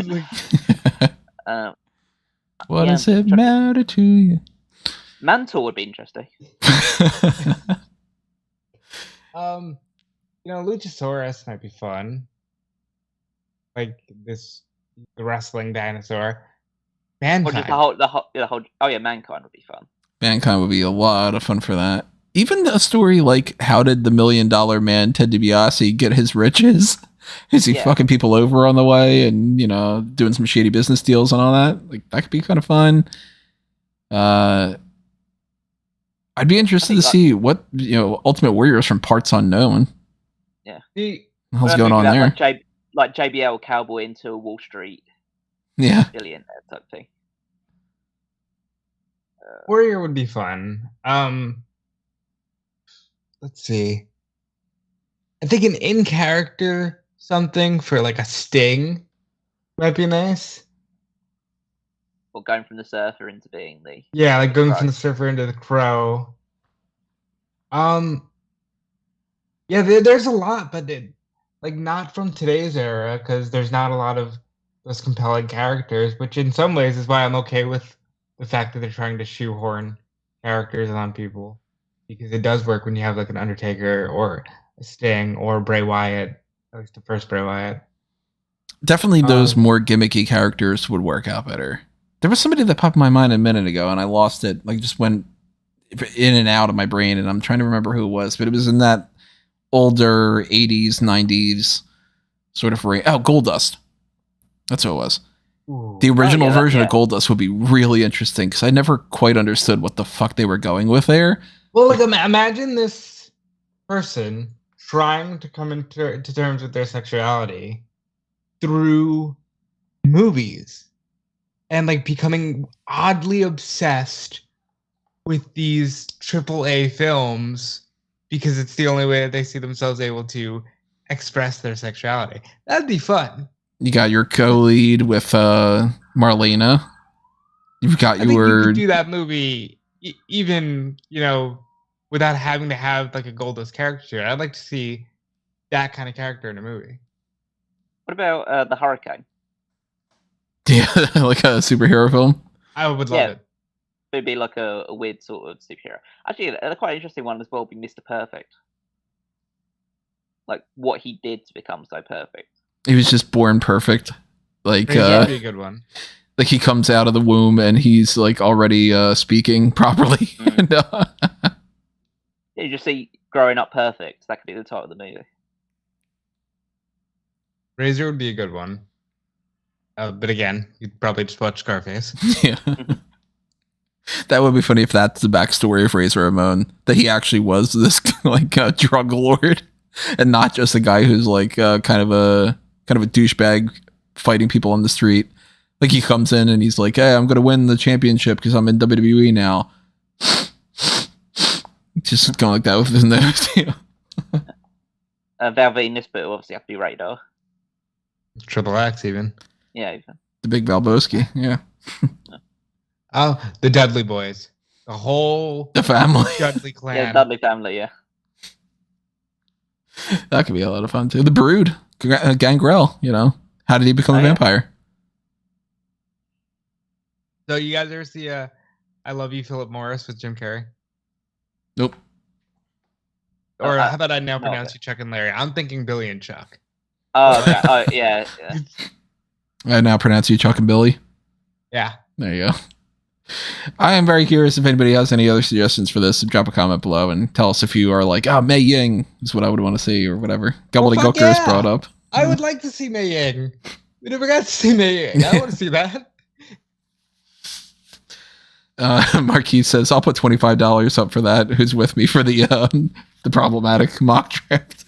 What does it matter to you? Mantle would be interesting. Luchasaurus might be fun. Like the wrestling dinosaur. Mankind. Mankind would be fun. Mankind would be a lot of fun for that. Even a story like how did the $1 Million Man Ted DiBiase get his riches? Is he fucking people over on the way and doing some shady business deals and all that? Like that could be kind of fun. I'd be interested to see what Ultimate Warriors from Parts Unknown. Yeah. What's going on there? Like JBL Cowboy into Wall Street. Yeah. Billionaire type thing. Warrior would be fun. Let's see. I think an in-character something for like a Sting. might be nice. Or going from the Surfer into being the Yeah, like going Crow. from the Surfer into the Crow. Yeah, there's a lot, but like not from today's era because there's not a lot of those compelling characters. Which in some ways is why I'm okay with the fact that they're trying to shoehorn characters on people, because it does work when you have like an Undertaker or a Sting or Bray Wyatt, at least the first Bray Wyatt. Definitely those more gimmicky characters would work out better. There was somebody that popped in my mind a minute ago and I lost it. Like just went in and out of my brain and I'm trying to remember who it was, but it was in that older 80s, 90s sort of range. Oh, Goldust. That's who it was. Ooh. The original version of Goldust would be really interesting because I never quite understood what the fuck they were going with there. Well, like imagine this person trying to come into terms with their sexuality through movies and like becoming oddly obsessed with these AAA films because it's the only way that they see themselves able to express their sexuality. That'd be fun. You got your co-lead with Marlena. You've got I think you could do that movie even, without having to have like a Goldust character. I'd like to see that kind of character in a movie. What about the Hurricane? Yeah, like a superhero film. I would love it. It'd be like a weird sort of superhero. Actually, a quite interesting one as well would be Mr. Perfect. Like what he did to become so perfect. He was just born perfect. Like that'd be a good one. Like he comes out of the womb and he's like already speaking properly. Yeah, you just see growing up perfect. That could be the title of the movie. Razor would be a good one. But again, you'd probably just watch Scarface. Yeah. That would be funny if that's the backstory of Razor Ramon, that he actually was this like drug lord and not just a guy who's like kind of a douchebag fighting people on the street. Like he comes in and he's like, "Hey, I'm going to win the championship because I'm in WWE now." Just going like that with his nose. Val Venus, but obviously have to be Radar. Triple X even. Yeah, even. The Big Valboski. Yeah. Oh, the Dudley Boys. The family. Dudley clan. Yeah, Dudley family, yeah. That could be a lot of fun too. The Brood. Gangrel, How did he become a vampire? So you guys ever see I Love You, Philip Morris with Jim Carrey? Nope. Or how about I now pronounce you Chuck and Larry? I'm thinking Billy and Chuck. Oh, okay. Oh, yeah. I now pronounce you Chuck and Billy. Yeah. There you go. I am very curious if anybody has any other suggestions for this. Drop a comment below and tell us if you are like, Mei Ying is what I would want to see or whatever. Gobbledygooker is brought up. I would like to see Mei Ying. We never got to see Mei Ying. I want to see that. Marquis says, "I'll put $25 up for that. Who's with me for the problematic mock draft?"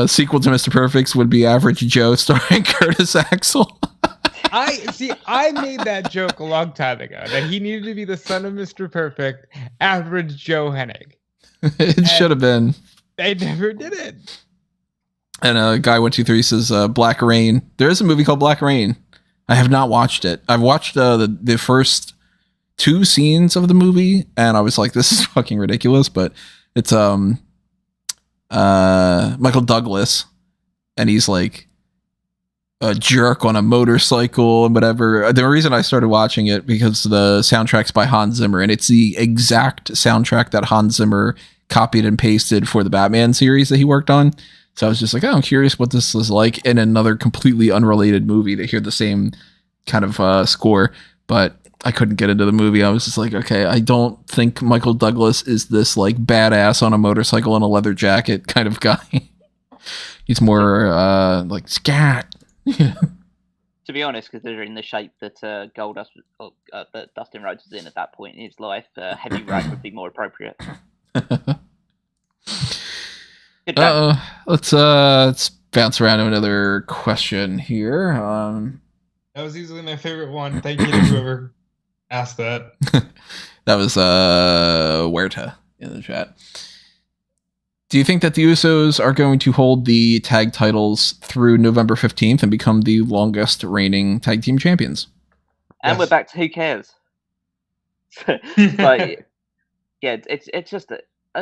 Sequel to Mr. Perfect's would be Average Joe starring Curtis Axel. I made that joke a long time ago that he needed to be the son of Mr. Perfect, Average Joe Hennig. It should have been. They never did it. And Guy123 says, Black Rain. There is a movie called Black Rain. I have not watched it. I've watched the first 2 scenes of the movie, and I was like, this is fucking ridiculous, but it's Michael Douglas, and he's like a jerk on a motorcycle and whatever. The reason I started watching it because the soundtrack's by Hans Zimmer, and it's the exact soundtrack that Hans Zimmer copied and pasted for the Batman series that he worked on. So I was just like, I'm curious what this is like in another completely unrelated movie to hear the same kind of score, but I couldn't get into the movie. I was just like, okay, I don't think Michael Douglas is this like badass on a motorcycle in a leather jacket kind of guy. He's more like scat. To be honest, considering the shape that that Dustin Rhodes was in at that point in his life, Heavy Rain would be more appropriate. Let's bounce around to another question here. That was easily my favorite one. Thank you to whoever asked that. That was Huerta in the chat. Do you think that the Usos are going to hold the tag titles through November 15th and become the longest reigning tag team champions? And we're back to who cares? Like, yeah, it's just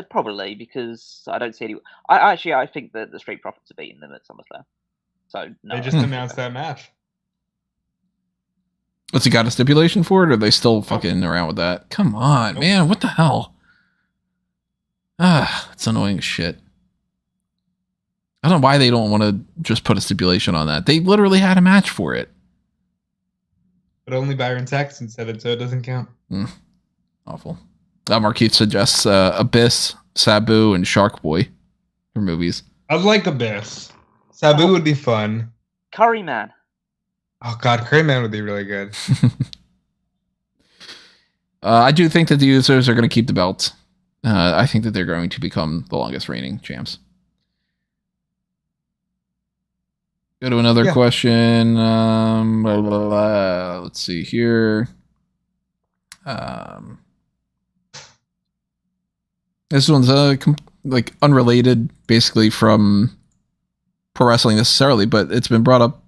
probably because I don't see any. I think that the Street Profits are beating them at SummerSlam. So no, they just announced that match. What's he got a stipulation for it, or are they still fucking around with that? Come on, man, what the hell? It's annoying as shit. I don't know why they don't want to just put a stipulation on that. They literally had a match for it. But only Byron Saxton said it, so it doesn't count. Awful. Markeith suggests Abyss, Sabu, and Shark Boy for movies. I'd like Abyss. Sabu would be fun. Curry Man. Oh god, Curry Man would be really good. I do think that the Usos are going to keep the belts. I think that they're going to become the longest reigning champs. Go to another question. Let's see here. This one's like unrelated, basically from pro wrestling necessarily, but it's been brought up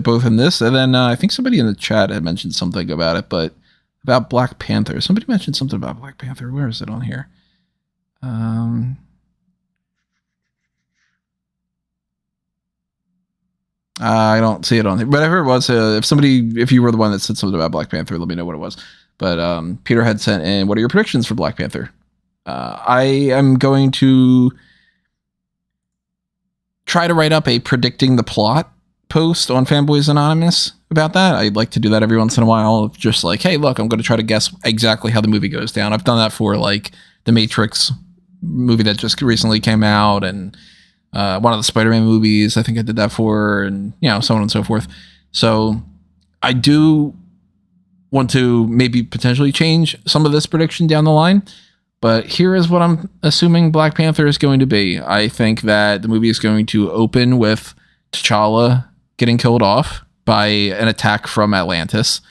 both in this and then I think somebody in the chat had mentioned something about it, but about Black Panther. Somebody mentioned something about Black Panther. Where is it on here? I don't see it on here. Whatever it was, if you were the one that said something about Black Panther, let me know what it was. But Peter had sent in, what are your predictions for Black Panther? I am going to try to write up a predicting the plot post on Fanboys Anonymous about that. I'd like to do that every once in a while. Just like, hey, look, I'm going to try to guess exactly how the movie goes down. I've done that for like the Matrix movie that just recently came out, and one of the Spider-Man movies I think I did that for, and so on and so forth. So I do want to maybe potentially change some of this prediction down the line, but here is what I'm assuming Black Panther is going to be. I think that the movie is going to open with T'Challa getting killed off by an attack from Atlantis,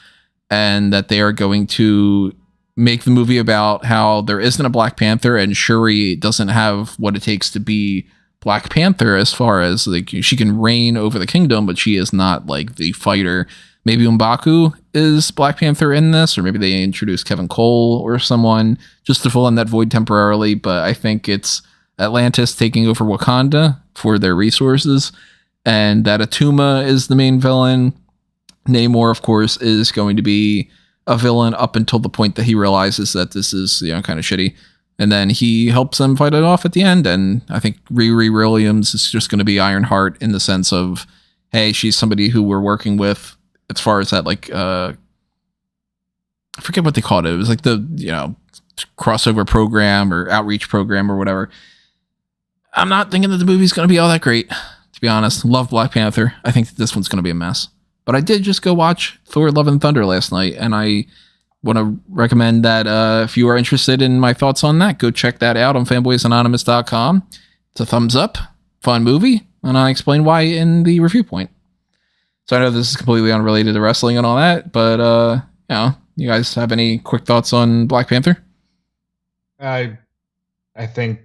and that they are going to make the movie about how there isn't a Black Panther, and Shuri doesn't have what it takes to be Black Panther, as far as like she can reign over the kingdom, but she is not like the fighter. Maybe M'Baku is Black Panther in this, or maybe they introduce Kevin Cole or someone just to fill in that void temporarily. But I think it's Atlantis taking over Wakanda for their resources, and that Atuma is the main villain. Namor, of course, is going to be a villain up until the point that he realizes that this is kind of shitty. And then he helps them fight it off at the end. And I think Riri Williams is just going to be Ironheart in the sense of, hey, she's somebody who we're working with as far as that, like, I forget what they called it. It was like the, crossover program or outreach program or whatever. I'm not thinking that the movie's going to be all that great, to be honest. Love Black Panther. I think that this one's going to be a mess. But I did just go watch Thor Love and Thunder last night, and I want to recommend that if you are interested in my thoughts on that, go check that out on fanboysanonymous.com. It's a thumbs up, fun movie, and I explain why in the review point. So I know this is completely unrelated to wrestling and all that, but you guys have any quick thoughts on Black Panther? I think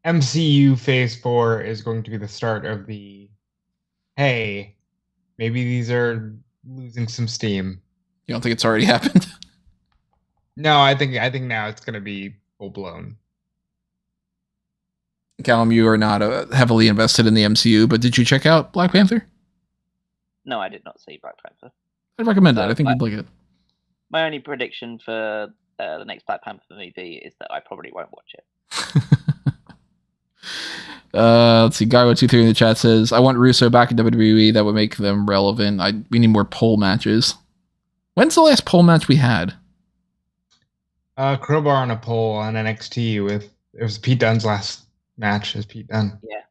MCU Phase 4 is going to be the start of the, hey, maybe these are losing some steam. You don't think it's already happened? No, I think now it's going to be full blown. Callum, you are not heavily invested in the MCU, but did you check out Black Panther? No, I did not see Black Panther. I'd recommend it. I think you'd like it. My only prediction for the next Black Panther movie is that I probably won't watch it. Let's see. Guy123 in the chat says, I want Russo back in WWE. That would make them relevant. We need more pole matches. When's the last pole match we had? Crowbar on a pole on NXT it was Pete Dunne's last match as Pete Dunne. Yeah.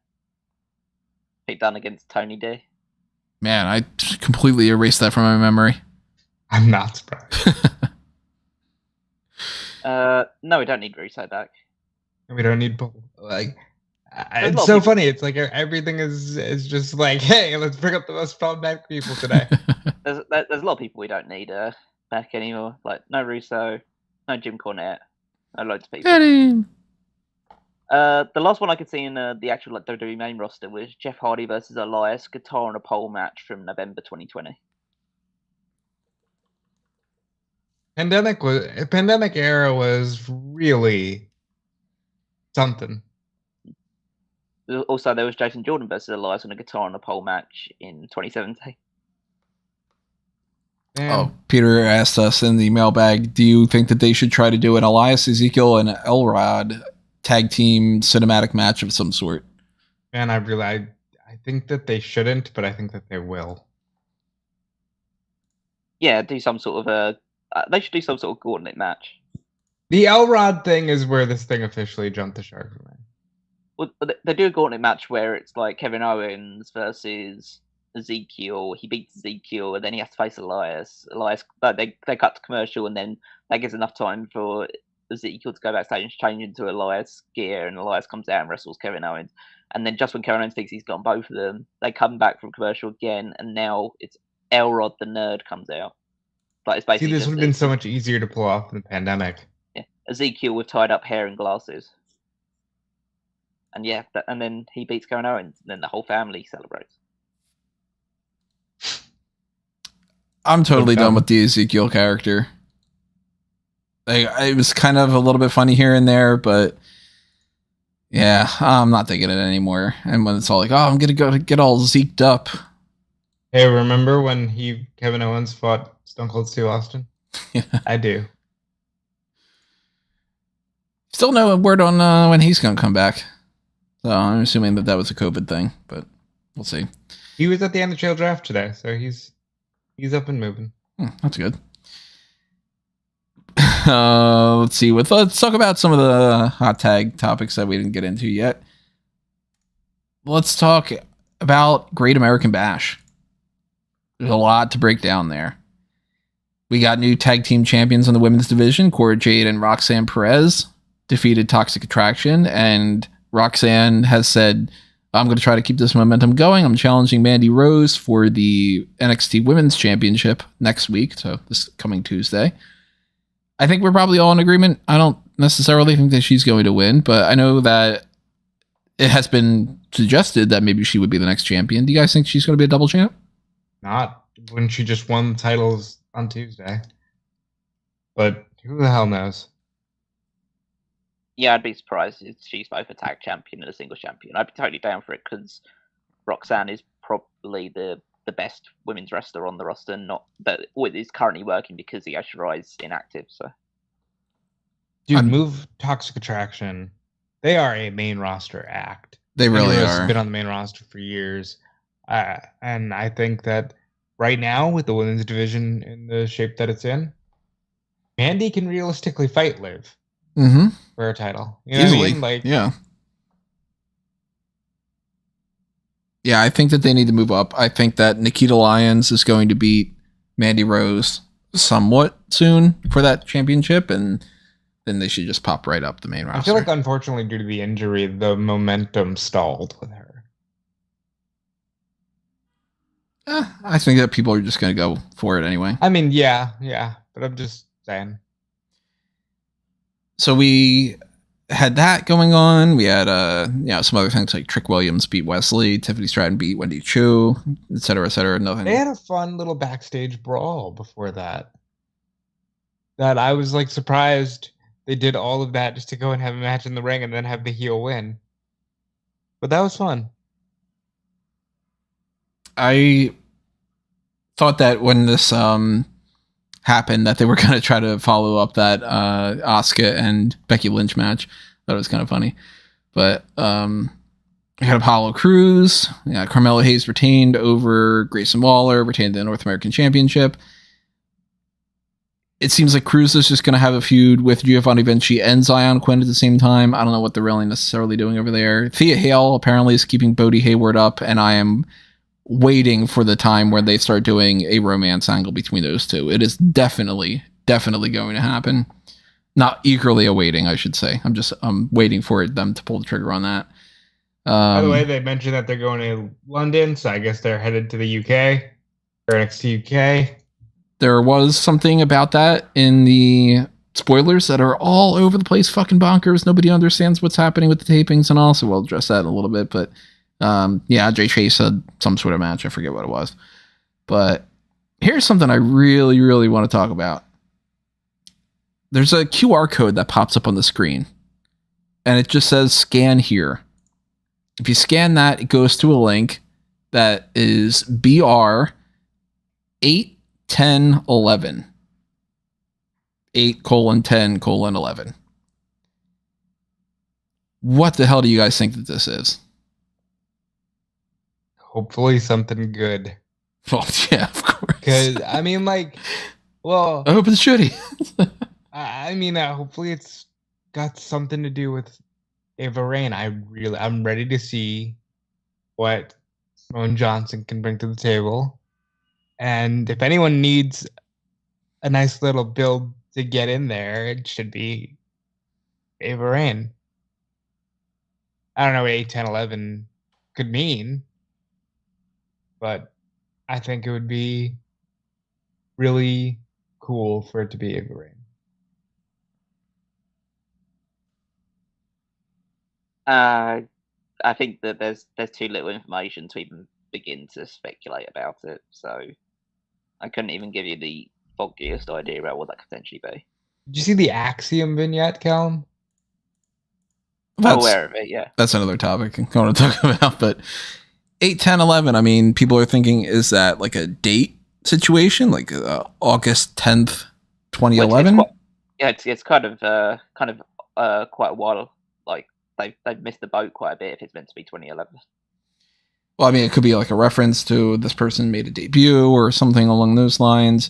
Pete Dunne against Tony D. Man, I completely erased that from my memory. I'm not surprised. No, we don't need Russo back. We don't need pole. Like, it's so funny. It's like everything is just like, hey, let's bring up the most problematic people today. There's a lot of people we don't need back anymore. Like, no Russo, no Jim Cornette, no loads of people. The last one I could see in the actual WWE main roster was Jeff Hardy versus Elias, guitar and a pole match from November 2020. Pandemic era was really something. Also, there was Jason Jordan versus Elias on a guitar and a pole match in 2017. Oh, Peter asked us in the mailbag, do you think that they should try to do an Elias, Ezekiel, and Elrod tag team cinematic match of some sort? And I think that they shouldn't, but I think that they will. Yeah, do some sort of they should do some sort of coordinate match. The Elrod thing is where this thing officially jumped the shark for me. Well, they do a gauntlet match where it's like Kevin Owens versus Ezekiel. He beats Ezekiel, and then he has to face Elias. They cut to commercial, and then that gives enough time for Ezekiel to go backstage and change into Elias gear, and Elias comes out and wrestles Kevin Owens. And then just when Kevin Owens thinks he's got both of them, they come back from commercial again, and now it's Elrod the Nerd comes out. But it's basically this would have been so much easier to pull off in the pandemic. Yeah, Ezekiel with tied up hair and glasses. And yeah, and then he beats Kevin Owens, and then the whole family celebrates. I'm totally done with the Ezekiel character. It was kind of a little bit funny here and there, but yeah, I'm not thinking it anymore. And when it's all like, oh, I'm gonna go get all zeked up. Hey, remember when Kevin Owens fought Stone Cold Steve Austin? Yeah. I do. Still no word on when he's gonna come back. So I'm assuming that was a COVID thing, but we'll see. He was at the NHL draft today, so he's up and moving. That's good. Let's see. Let's talk about some of the hot tag topics that we didn't get into yet. Let's talk about Great American Bash. There's a lot to break down there. We got new tag team champions in the women's division. Cora Jade and Roxanne Perez defeated Toxic Attraction, and Roxanne has said, I'm going to try to keep this momentum going. I'm challenging Mandy Rose for the NXT Women's Championship next week, so this coming Tuesday. I think we're probably all in agreement. I don't necessarily think that she's going to win, but I know that it has been suggested that maybe she would be the next champion. Do you guys think she's going to be a double champ? Not when she just won the titles on Tuesday. But who the hell knows? Yeah, I'd be surprised if she's both a tag champion and a single champion. I'd be totally down for it because Roxanne is probably the best women's wrestler on the roster, not that is currently working because Io Shirai is inactive. So, dude, move Toxic Attraction. They are a main roster act. They really are. Has been on the main roster for years, and I think that right now with the women's division in the shape that it's in, Mandy can realistically fight Liv. For a title. You know easily. What I mean? Like, yeah. Yeah, I think that they need to move up. I think that Nikita Lyons is going to beat Mandy Rose somewhat soon for that championship, and then they should just pop right up the main roster. I feel like, unfortunately, due to the injury, the momentum stalled with her. I think that people are just going to go for it anyway. I mean, yeah, but I'm just saying. So we had that going on. We had some other things like Trick Williams beat Wesley, Tiffany Stratton beat Wendy Chu, et cetera, et cetera. Nothing. They had a fun little backstage brawl before that. That I was like surprised they did all of that just to go and have a match in the ring and then have the heel win. But that was fun. I thought that when this happened that they were going to try to follow up that Asuka and Becky Lynch match. That was kind of funny. But we had Apollo Crews. Yeah, Carmelo Hayes retained over Grayson Waller, retained the North American Championship. It seems like Crews is just going to have a feud with Giovanni Vinci and Zion Quinn at the same time. I don't know what they're really necessarily doing over there. Thea Hale apparently is keeping Bodie Hayward up, and I am waiting for the time where they start doing a romance angle between those two. It is definitely going to happen. Not eagerly awaiting, I should say. I'm waiting for them to pull the trigger on that. By the way, they mentioned that they're going to London, so I guess they're headed to the UK or NXT UK. There was something about that in the spoilers that are all over the place, fucking bonkers. Nobody understands what's happening with the tapings and all, so we'll address that in a little bit. But Jay Chase had some sort of match. I forget what it was. But here's something I really, really want to talk about. There's a QR code that pops up on the screen, and it just says scan here. If you scan that, it goes to a link that is BR 8:10:11. 8:10:11. What the hell do you guys think that this is? Hopefully something good. Well, yeah, of course. Because, I mean, like, well... I hope it's shitty. Hopefully it's got something to do with Ava Raine. I'm ready to see what Simone Johnson can bring to the table. And if anyone needs a nice little build to get in there, it should be Ava Raine. I don't know what 8:10:11 could mean, but I think it would be really cool for it to be Ava Raine. I think that there's too little information to even begin to speculate about it, so I couldn't even give you the foggiest idea about what that could potentially be. Did you see the Axiom vignette, Callum? I'm aware of it, yeah. That's another topic I want to talk about, but 8:10:11, I mean, people are thinking, is that like a date situation, like August 10th, 2011? It's kind of quite a while. Like they've missed the boat quite a bit if it's meant to be 2011. Well, I mean, it could be like a reference to this person made a debut or something along those lines.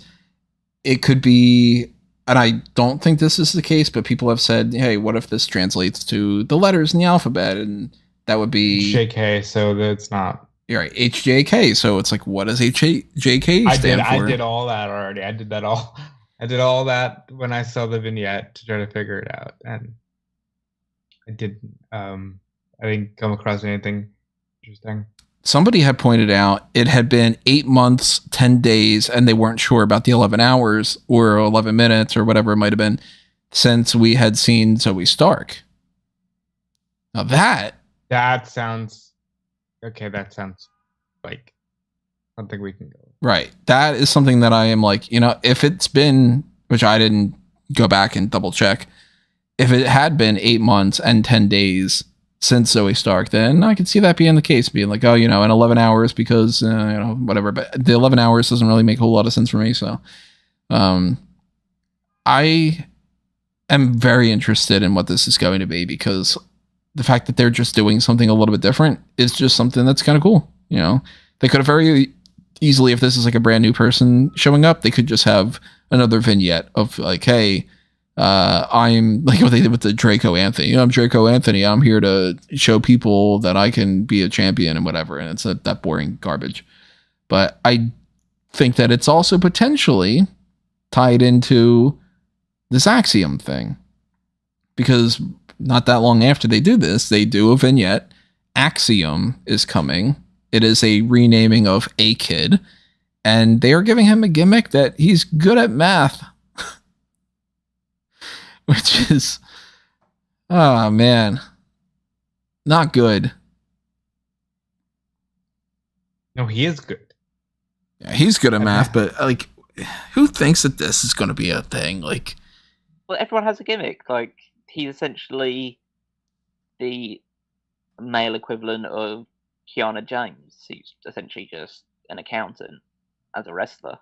It could be, and I don't think this is the case, but people have said, hey, what if this translates to the letters in the alphabet? And that would be JK, so that's not. You're right, HJK. So it's like, what does HJK stand for? I did all that already. I did all that when I saw the vignette to try to figure it out, and I didn't come across anything interesting. Somebody had pointed out it had been 8 months, 10 days, and they weren't sure about the 11 hours or 11 minutes or whatever it might have been since we had seen Zoe Stark. Now that sounds okay. That sounds like something we can go with. Right. That is something that I am like, if it's been, which I didn't go back and double check, if it had been 8 months and 10 days since Zoe Stark, then I could see that being the case, being like, oh, in 11 hours because, whatever. But the 11 hours doesn't really make a whole lot of sense for me. So I am very interested in what this is going to be, because the fact that they're just doing something a little bit different is just something that's kind of cool. They could have very easily, if this is like a brand new person showing up, they could just have another vignette of like, hey, I'm like what they did with the Draco Anthony. I'm Draco Anthony. I'm here to show people that I can be a champion and whatever. And it's that boring garbage. But I think that it's also potentially tied into this Axiom thing, because not that long after they do this, they do a vignette. Axiom is coming. It is a renaming of A Kid, and they are giving him a gimmick that he's good at math. Which is, oh man, not good. No, he is good. Yeah, he's good at math, but like, who thinks that this is going to be a thing? Like, well, everyone has a gimmick. Like, he's essentially the male equivalent of Kiana James. He's essentially just an accountant as a wrestler,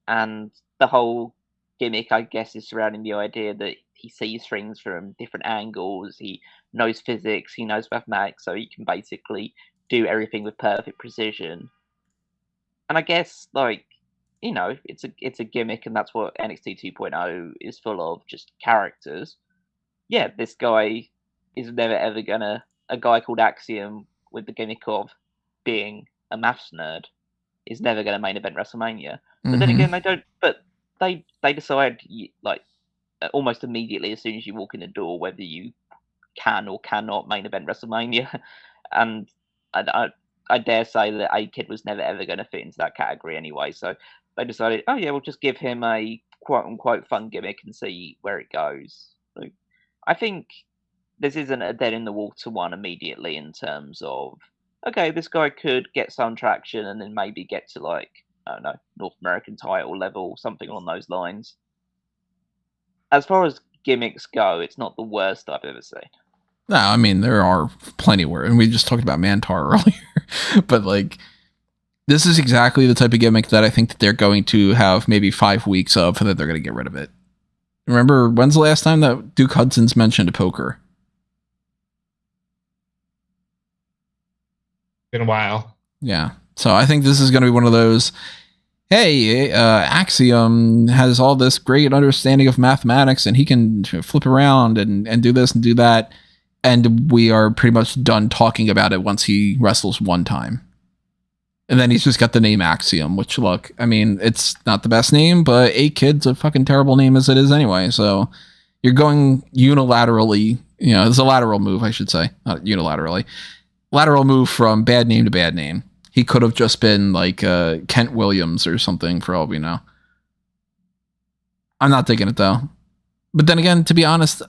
and the whole gimmick, I guess, is surrounding the idea that he sees things from different angles. He knows physics, he knows mathematics, so he can basically do everything with perfect precision. And I guess, like, it's a gimmick, and that's what NXT 2.0 is full of, just characters. Yeah, this guy is never ever gonna, a guy called Axiom with the gimmick of being a maths nerd is never gonna main event WrestleMania. But then again, they decide, like, almost immediately as soon as you walk in the door whether you can or cannot main event WrestleMania. And I dare say that A Kid was never ever going to fit into that category anyway. So they decided, oh yeah, we'll just give him a quote unquote fun gimmick and see where it goes. So I think this isn't a dead in the water one immediately in terms of, okay, this guy could get some traction and then maybe get to, like, I don't know, North American title level, something along those lines. As far as gimmicks go, it's not the worst I've ever seen. No, I mean, there are plenty where, and we just talked about Mcintyre earlier, but like, this is exactly the type of gimmick that I think that they're going to have maybe 5 weeks of, that they're going to get rid of it. Remember, when's the last time that Duke Hudson's mentioned a poker? Been a while. Yeah. So I think this is going to be one of those, hey, Axiom has all this great understanding of mathematics and he can flip around and do this and do that. And we are pretty much done talking about it once he wrestles one time. And then he's just got the name Axiom, which, look, I mean, it's not the best name, but A-Kid's a fucking terrible name as it is anyway. So you're going unilaterally, it's a lateral move, I should say, not unilaterally. Lateral move from bad name to bad name. He could have just been like Kent Williams or something for all we know. I'm not digging it though. But then again, to be honest,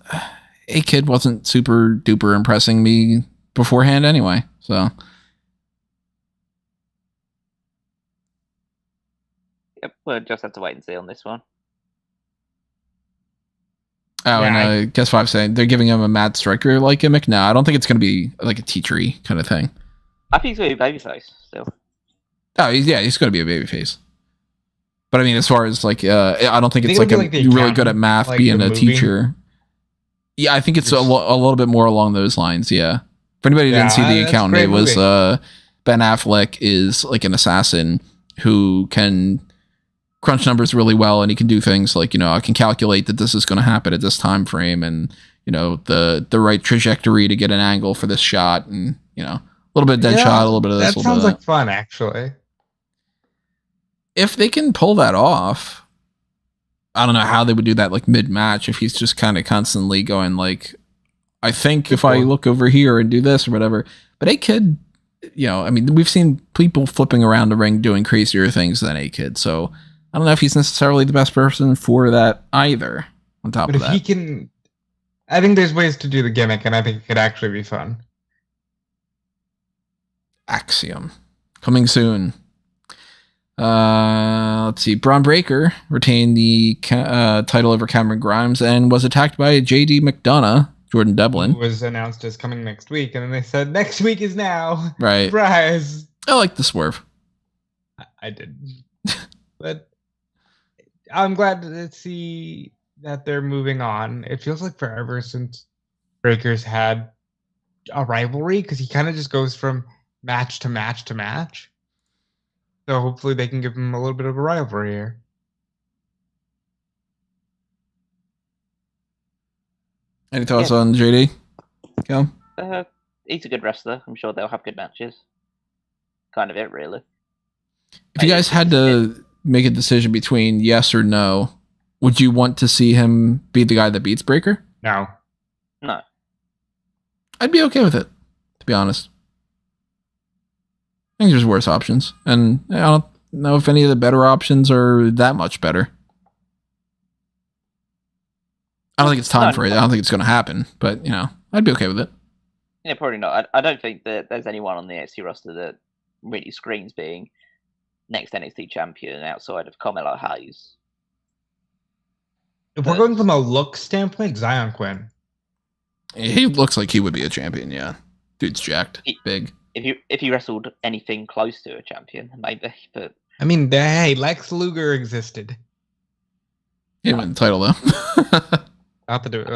A-Kid wasn't super duper impressing me beforehand anyway. So. Yep, we'll just have to wait and see on this one. Oh, yeah, and Guess 5 saying they're giving him a Mad Striker like gimmick. No, I don't think it's going to be like a teachery kind of thing. I think he's going to be babyface still. Oh, he's going to be a babyface. But I mean, as far as like, I don't think it's like really good at math like being a teacher. Yeah, I think it's a little bit more along those lines. Yeah. If anybody didn't see the accountant, it was Ben Affleck is like an assassin who can crunch numbers really well, and he can do things like, I can calculate that this is going to happen at this time frame, and the right trajectory to get an angle for this shot, and a little bit of dead shot, a little bit of this. That sounds like fun, actually. If they can pull that off, I don't know how they would do that like mid-match if he's just kind of constantly going like, I think if I look over here and do this or whatever. But A-Kid, I mean, we've seen people flipping around the ring doing crazier things than A-Kid, so I don't know if he's necessarily the best person for that either. On top of that, but if he can, I think there's ways to do the gimmick, and I think it could actually be fun. Axiom coming soon. Let's see. Braun Breaker retained the title over Cameron Grimes and was attacked by JD McDonough, Jordan Devlin. Who was announced as coming next week, and then they said next week is now. Right. Surprise. I like the swerve. I did, but I'm glad to see that they're moving on. It feels like forever since Breaker's had a rivalry, because he kind of just goes from match to match to match. So hopefully they can give him a little bit of a rivalry here. Any thoughts on JD? Go. He's a good wrestler. I'm sure they'll have good matches. Kind of it, really. If you guys had to make a decision between yes or no, would you want to see him be the guy that beats Breaker? No. I'd be okay with it, to be honest. I think there's worse options, and I don't know if any of the better options are that much better. I don't think it's time for it. I don't think it's going to happen, but, I'd be okay with it. Yeah, probably not. I don't think that there's anyone on the NXT roster that really screams being next NXT champion outside of Carmelo Hayes. If we're going from a look standpoint, Zion Quinn. He looks like he would be a champion, yeah. Dude's jacked, big. If he wrestled anything close to a champion, maybe. But I mean, hey, Lex Luger existed. He didn't win the title though. Not to do it.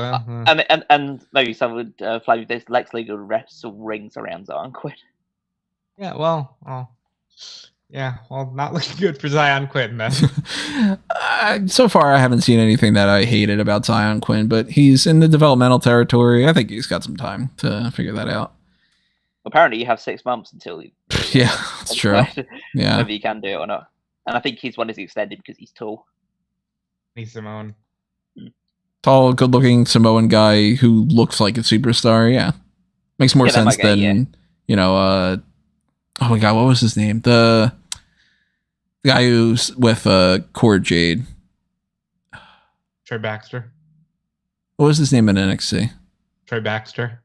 And maybe some would flavor this. Lex Luger wrestle rings around Zion Quinn. Yeah, well, not looking good for Zion Quinn then. So far, I haven't seen anything that I hated about Zion Quinn, but he's in the developmental territory. I think he's got some time to figure that out. Apparently, you have 6 months until you. Yeah, that's true. Yeah, whether you can do it or not. And I think his one is extended because he's tall. He's Samoan. Tall, good-looking Samoan guy who looks like a superstar. Yeah, makes more sense than oh my god, what was his name? The guy who's with Cord Jade. Trey Baxter. What was his name in NXT? Trey Baxter.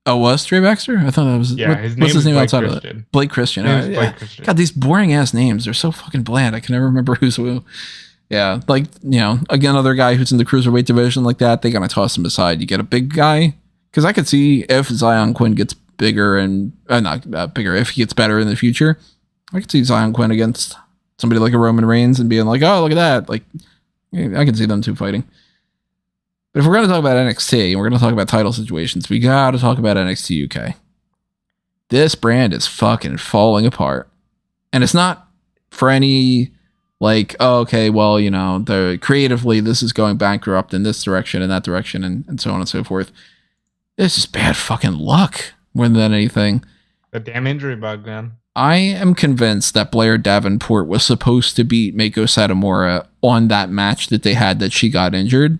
Oh, was Trey Baxter? I thought that was. Yeah, his name what's his is name Blake outside Christian. of it? Blake Christian. His name is Yeah. Blake Christian. God, these boring ass names. They're so fucking bland. I can never remember who's who. Yeah, like, again, another guy who's in the cruiserweight division like that, they gotta toss him aside. You get a big guy, because I could see if Zion Quinn gets bigger and not bigger, if he gets better in the future, I could see Zion Quinn against somebody like a Roman Reigns and being like, oh, look at that. Like, I can see them two fighting. But if we're gonna talk about NXT and we're gonna talk about title situations, we gotta talk about NXT UK. This brand is fucking falling apart, and it's not for any. Like, oh, okay, well, the creatively, this is going bankrupt in this direction and that direction and so on and so forth. It's just bad fucking luck more than anything. The damn injury bug, man. I am convinced that Blair Davenport was supposed to beat Mako Satomura on that match that they had that she got injured.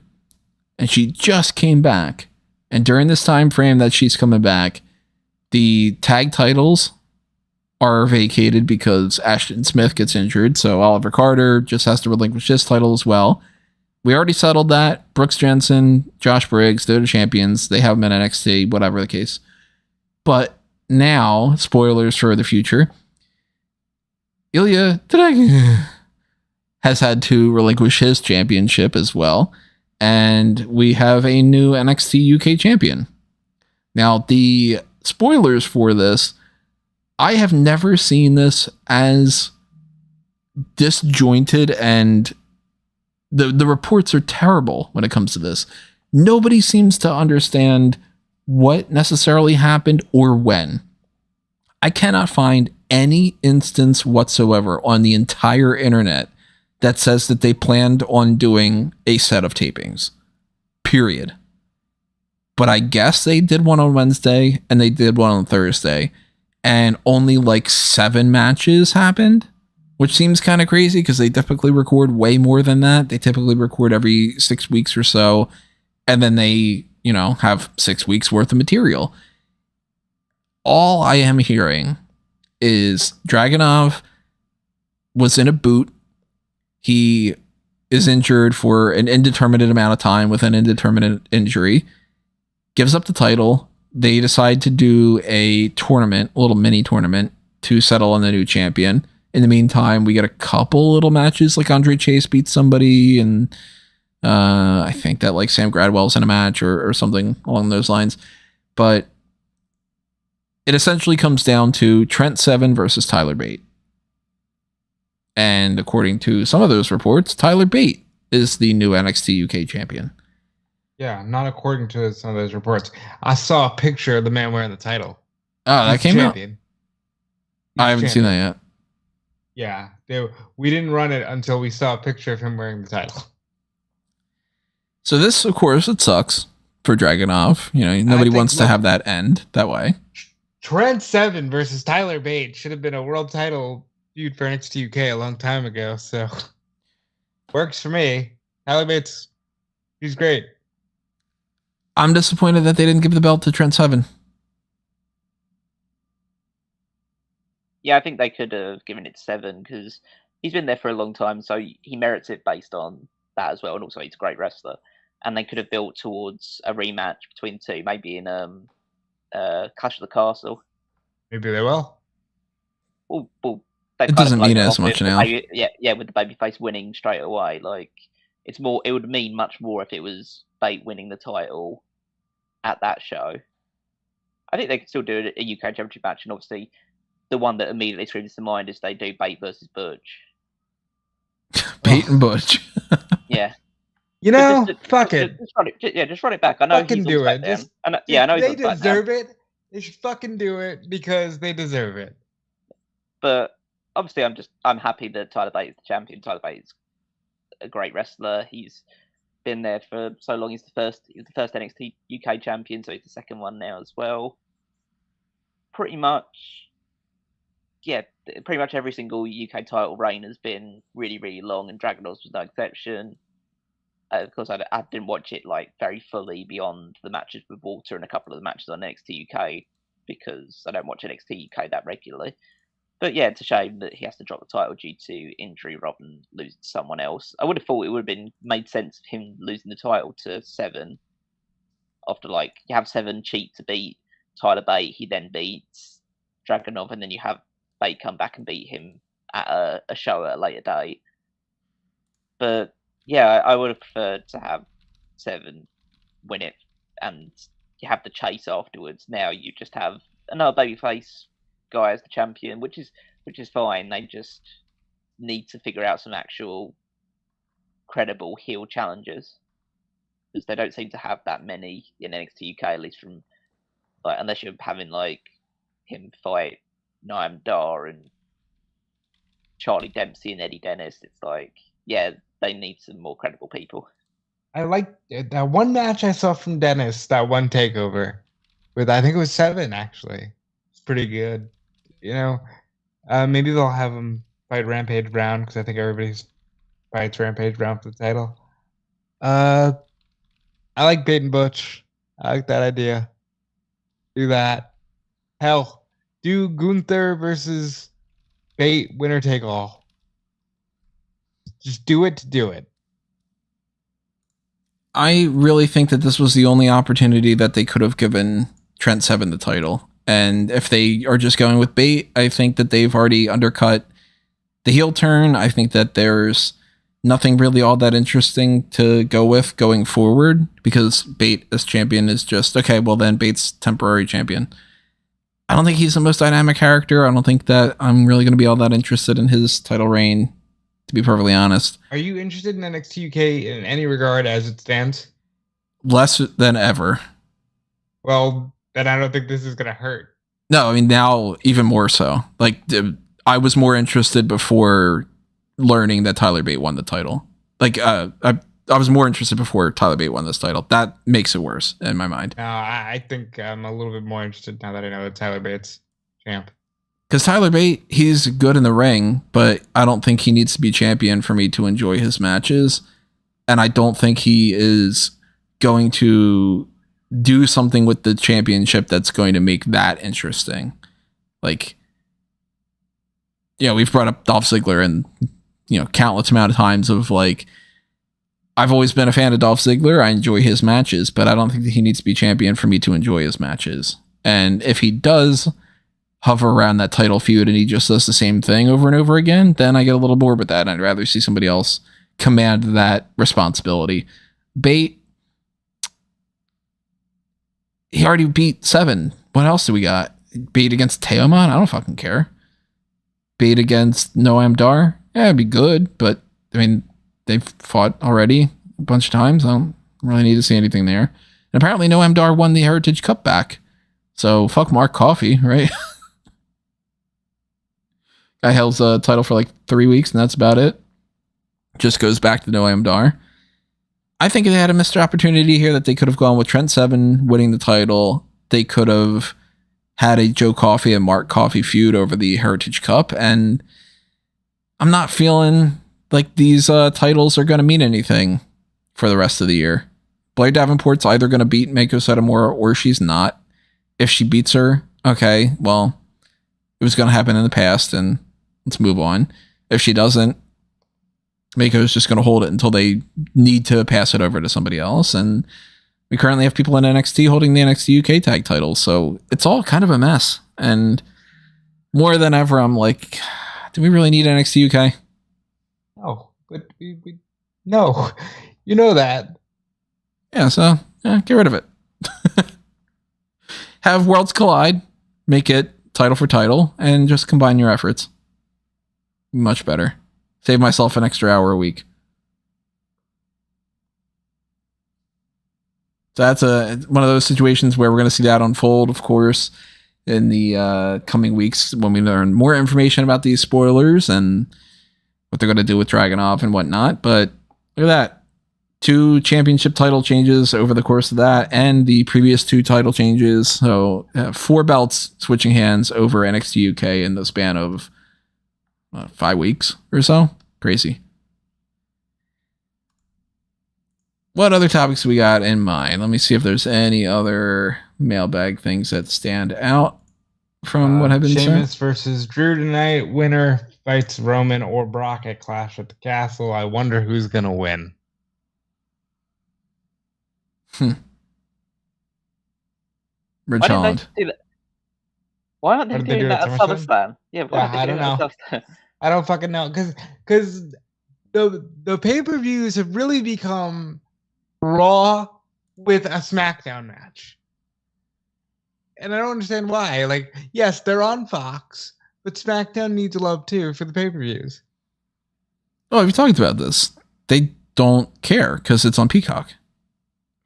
And she just came back. And during this time frame that she's coming back, the tag titles are vacated because Ashton Smith gets injured, so Oliver Carter just has to relinquish his title as well. We already settled that. Brooks Jensen, Josh Briggs, they're the champions. They have them in NXT, whatever the case. But now, spoilers for the future, Ilya Dragunov has had to relinquish his championship as well, and we have a new NXT UK champion. Now, the spoilers for this, I have never seen this as disjointed, and the reports are terrible when it comes to this. Nobody seems to understand what necessarily happened or when. I cannot find any instance whatsoever on the entire internet that says that they planned on doing a set of tapings. Period. But I guess they did one on Wednesday and they did one on Thursday. And only like 7 matches happened, which seems kind of crazy because they typically record way more than that. They typically record every 6 weeks or so, and then they, have 6 weeks worth of material. All I am hearing is Dragunov was in a boot. He is injured for an indeterminate amount of time with an indeterminate injury, gives up the title. They decide to do a tournament, a little mini tournament, to settle on the new champion. In the meantime, we get a couple little matches, like Andre Chase beats somebody, and I think that like Sam Gradwell's in a match or something along those lines. But it essentially comes down to Trent Seven versus Tyler Bate. And according to some of those reports, Tyler Bate is the new NXT UK champion. Yeah, not according to some of those reports. I saw a picture of the man wearing the title. Oh, that came out? I haven't seen that yet. Yeah, we didn't run it until we saw a picture of him wearing the title. So this, of course, it sucks for Dragunov. Nobody wants to have that end that way. Trent Seven versus Tyler Bate should have been a world title feud for NXT UK a long time ago. So works for me. Tyler Bates, he's great. I'm disappointed that they didn't give the belt to Trent Seven. Yeah, I think they could have given it to Seven because he's been there for a long time, so he merits it based on that as well. And also, he's a great wrestler. And they could have built towards a rematch between two, maybe in Clash of the Castle. Maybe they will. Well, it doesn't mean as much now. Yeah, with the babyface winning straight away, like it's more. It would mean much more if it was Bate winning the title at that show. I think they could still do a UK Championship match, and obviously, the one that immediately screams to mind is they do Bate versus Butch. Bate and Butch. Yeah. Fuck it. Just run it back. I know fucking do it. I know they deserve it. They should fucking do it because they deserve it. But obviously, I'm happy that Tyler Bate is the champion. Tyler Bate is a great wrestler. He's been there for so long. He was the first NXT UK champion, so he's the second one now as well. Pretty much every single UK title reign has been really, really long, and Dragunov's was no exception. Of course, I didn't watch it like very fully beyond the matches with Walter and a couple of the matches on NXT UK because I don't watch NXT UK that regularly. But yeah, it's a shame that he has to drop the title due to injury rather than losing to someone else. I would have thought it would have been made sense of him losing the title to Seven. After you have Seven cheat to beat Tyler Bate, he then beats Dragunov, and then you have Bate come back and beat him at a show at a later date. But yeah, I would have preferred to have Seven win it, and you have the chase afterwards. Now you just have another babyface guy as the champion, which is fine. They just need to figure out some actual credible heel challengers, because they don't seem to have that many in NXT UK, at least from unless you're having him fight Noam Dar and Charlie Dempsey and Eddie Dennis. It's they need some more credible people. I like that one match I saw from Dennis, that one takeover with, I think it was Seven, actually. It's pretty good. Maybe they'll have him fight Rampage Brown, because I think everybody fights Rampage Brown for the title. I like Bate and Butch. I like that idea. Do that. Hell, do Gunther versus Bate, winner take all. Just do it to do it. I really think that this was the only opportunity that they could have given Trent Seven the title. And if they are just going with Bate, I think that they've already undercut the heel turn. I think that there's nothing really all that interesting to go with going forward, because Bate as champion is just, okay, well then Bate's temporary champion. I don't think he's the most dynamic character. I don't think that I'm really going to be all that interested in his title reign, to be perfectly honest. Are you interested in NXT UK in any regard as it stands? Less than ever. Well, then I don't think this is going to hurt. No, I mean, now even more so. I was more interested before learning that Tyler Bate won the title. I was more interested before Tyler Bate won this title. That makes it worse in my mind. No, I think I'm a little bit more interested now that I know that Tyler Bate's champ. Because Tyler Bate, he's good in the ring, but I don't think he needs to be champion for me to enjoy his matches. And I don't think he is going to do something with the championship that's going to make that interesting. We've brought up Dolph Ziggler and, countless amount of times of I've always been a fan of Dolph Ziggler. I enjoy his matches, but I don't think that he needs to be champion for me to enjoy his matches. And if he does hover around that title feud and he just does the same thing over and over again, then I get a little bored with that. And I'd rather see somebody else command that responsibility. Bate, he already beat Seven. What else do we got? Bate against Teoman? I don't fucking care. Bate against Noam Dar? Yeah, it'd be good, but I mean, they've fought already a bunch of times. I don't really need to see anything there. And apparently Noam Dar won the Heritage Cup back. So fuck Mark Coffey, right? Guy held a title for 3 weeks, and that's about it. Just goes back to Noam Dar. I think they had a missed opportunity here that they could have gone with Trent Seven winning the title. They could have had a Joe Coffey and Mark Coffey feud over the Heritage Cup, and I'm not feeling like these titles are going to mean anything for the rest of the year. Blair Davenport's either going to beat Meiko Satomura or she's not. If she beats her, okay, well, it was going to happen in the past, and let's move on. If she doesn't, Meiko's just going to hold it until they need to pass it over to somebody else. And we currently have people in NXT holding the NXT UK tag titles. So it's all kind of a mess. And more than ever, I'm like, do we really need NXT UK? No, but no, you know that. Yeah, so get rid of it. Have Worlds Collide, make it title for title, and just combine your efforts. Much better. Save myself an extra hour a week. So that's one of those situations where we're going to see that unfold, of course, in the coming weeks when we learn more information about these spoilers and what they're going to do with Dragunov and whatnot. But look at that. 2 championship title changes over the course of that, and the previous 2 title changes. So 4 belts switching hands over NXT UK in the span of 5 weeks or so. Crazy. What other topics we got in mind? Let me see if there's any other mailbag things that stand out. from what I've been saying. Sheamus versus Drew tonight. Winner fights Roman or Brock at Clash at the Castle. I wonder who's gonna win. Rich Why didn't Holland. they do that? Why aren't they What did they doing do at that at SummerSlam? SummerSlam? Yeah, why aren't they I doing don't that know. at SummerSlam? I don't fucking know because the pay-per-views have really become Raw with a SmackDown match. And I don't understand why. Like, yes, they're on Fox, but SmackDown needs love too for the pay-per-views. Oh, have you talked about this? They don't care because it's on Peacock.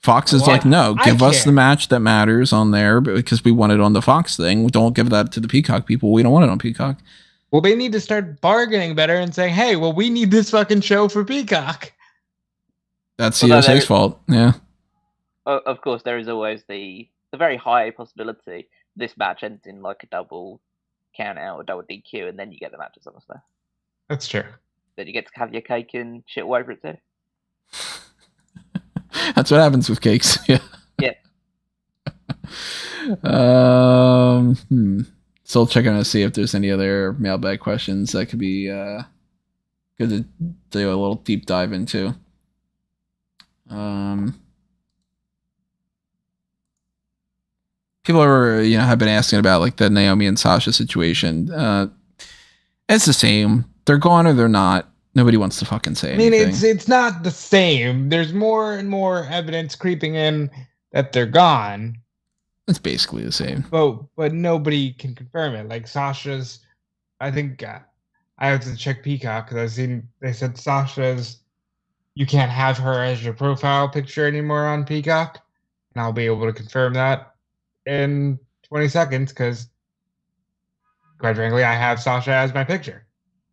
Fox is like, no, give us the match that matters on there because we want it on the Fox thing. Don't give that to the Peacock people. We don't want it on Peacock. Well, they need to start bargaining better and saying, hey, well, we need this fucking show for Peacock. That's USA's fault. Yeah. Of course, there is always the very high possibility this match ends in like a double count out or double DQ, and then you get the match at SummerSlam. That's true. Then you get to have your cake and shit all over it too. That's what happens with cakes. Yeah. Yeah. Still checking to see if there's any other mailbag questions that could be good to do a little deep dive into. People are, have been asking about like the Naomi and Sasha situation. It's the same. They're gone or they're not. Nobody wants to fucking say anything. I mean, it's not the same. There's more and more evidence creeping in that they're gone. It's basically the same. But nobody can confirm it. Like Sasha's, I think I have to check Peacock because they said Sasha's, you can't have her as your profile picture anymore on Peacock. And I'll be able to confirm that in 20 seconds because, quite frankly, I have Sasha as my picture.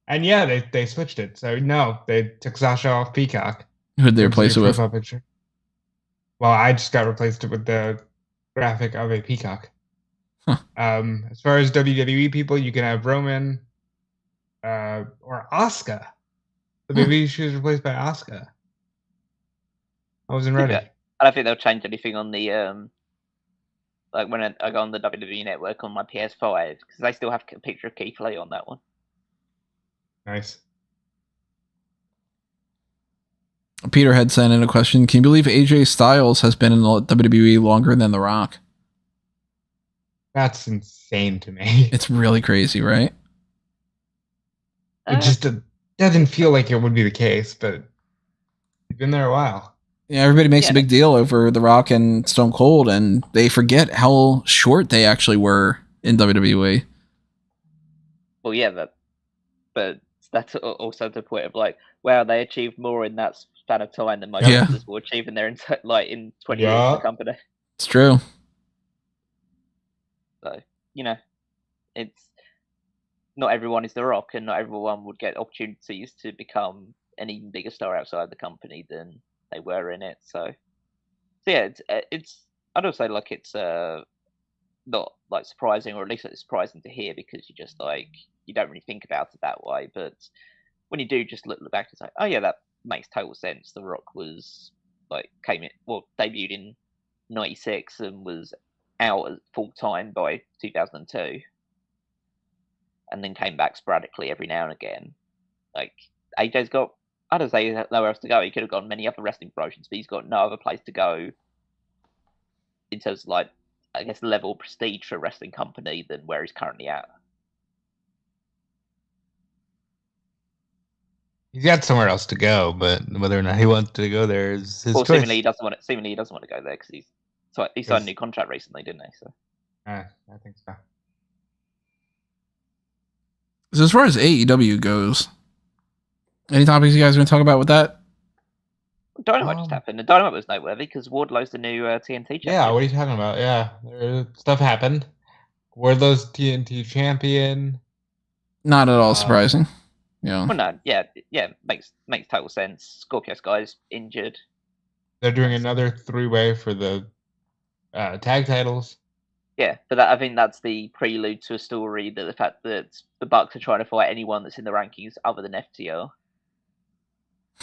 And yeah, they switched it. So no, they took Sasha off Peacock. Who'd they replace it with? Picture. Well, I just got replaced with the graphic of a peacock. Huh. As far as WWE people, you can have Roman or Asuka. So maybe she was replaced by Asuka. I wasn't ready. I don't think they'll change anything on the like when I go on the WWE network on my PS5 because they still have a picture of Keith Lee on that one. Nice. Peter had sent in a question. Can you believe AJ Styles has been in the WWE longer than The Rock? That's insane to me. It's really crazy, right? It just doesn't feel like it would be the case, but he's been there a while. Yeah, everybody makes a big deal over The Rock and Stone Cold, and they forget how short they actually were in WWE. Well, yeah, but that's also the point of like, wow, they achieved more in that span of time than most others will achieve in their in 20 years in the company. It's true. So, it's not everyone is The Rock, and not everyone would get opportunities to become an even bigger star outside the company than they were in it. So yeah, it's I'd also say like it's not like surprising, or at least it's surprising to hear because you just like you don't really think about it that way. But when you do just look back and say, oh yeah, that makes total sense. The Rock was like debuted in '96 and was out full time by 2002, and then came back sporadically every now and again. Like AJ's got, I don't say nowhere else to go. He could have gone many other wrestling promotions, but he's got no other place to go in terms of like, I guess, level of prestige for a wrestling company than where he's currently at. He's got somewhere else to go, but whether or not he wants to go there is his choice. Seemingly he doesn't want to go there because he signed a new contract recently, didn't he? So I think so. So as far as AEW goes, any topics you guys want to talk about with that? Dynamite just happened. And Dynamite was noteworthy because Wardlow's the new TNT champion. Yeah, what are you talking about? Yeah, stuff happened. Wardlow's TNT champion. Not at all surprising. Yeah. Well, no, yeah, makes total sense. Scorpio Sky's injured. They're doing another 3-way for the tag titles. Yeah, but I think that's the prelude to a story that the fact that the Bucks are trying to fight anyone that's in the rankings other than FTR.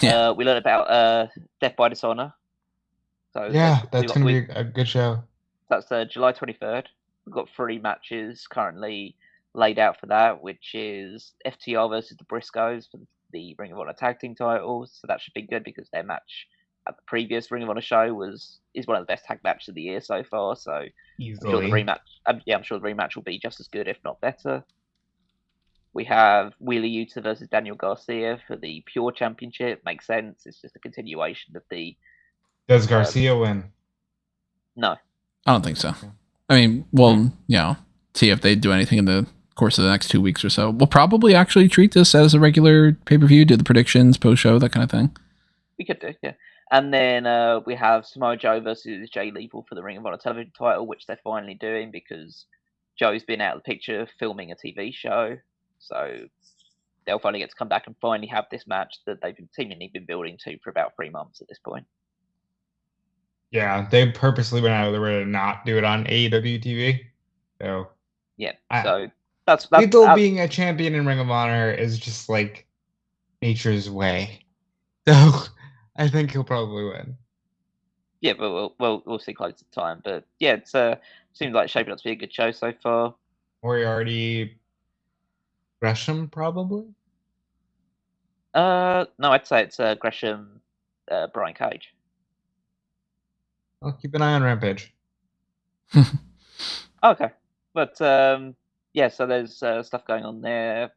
Yeah. We learned about Death by Dishonor. So yeah, that's going to be a good show. That's July 23rd we've got 3 matches currently laid out for that, which is FTR versus the Briscoes for the Ring of Honor tag team titles. So that should be good because their match at the previous Ring of Honor show is one of the best tag matches of the year so far. So Easily. I'm sure the rematch will be just as good, if not better. We have Wheeler Yuta versus Daniel Garcia for the Pure Championship. Makes sense. It's just a continuation of the. Does Garcia win? No. I don't think so. I mean, well, see if they do anything in the course of the next 2 weeks or so. We'll probably actually treat this as a regular pay-per-view, do the predictions, post-show, that kind of thing. We could do, yeah. And then we have Samoa Joe versus Jay Lethal for the Ring of Honor television title, which they're finally doing because Joe's been out of the picture filming a TV show. So they'll finally get to come back and finally have this match that they've seemingly been building to for about 3 months at this point. Yeah, they purposely went out of their way to not do it on AEW TV. So yeah, so that's Lethal being a champion in Ring of Honor is just like nature's way. So I think he'll probably win. Yeah, but we'll see close to the time. But yeah, it seems like it's shaping up to be a good show so far. Moriarty, Gresham, probably. No, I'd say it's Gresham, Brian Cage. I'll keep an eye on Rampage. Okay, but yeah, so there's stuff going on there.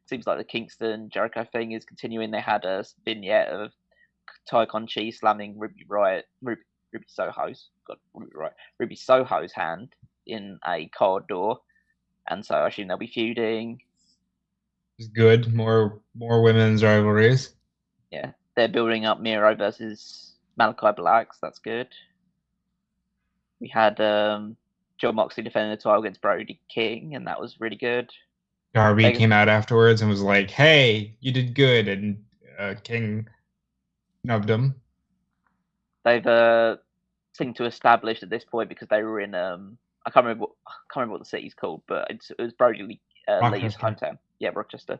Seems like the Kingston Jericho thing is continuing. They had a vignette of Ty Conchi slamming Ruby Soho's hand in a car door, and so I assume they'll be feuding. It's good. More women's rivalries. Yeah, they're building up Miro versus Malachi Black, so that's good. We had John Moxley defending the title against Brody King, and that was really good. Darby came out afterwards and was like, "Hey, you did good," and King snubbed him. They've seemed to establish at this point because they were in I can't remember what the city's called, but it was Brody Lee's hometown. Yeah, Rochester.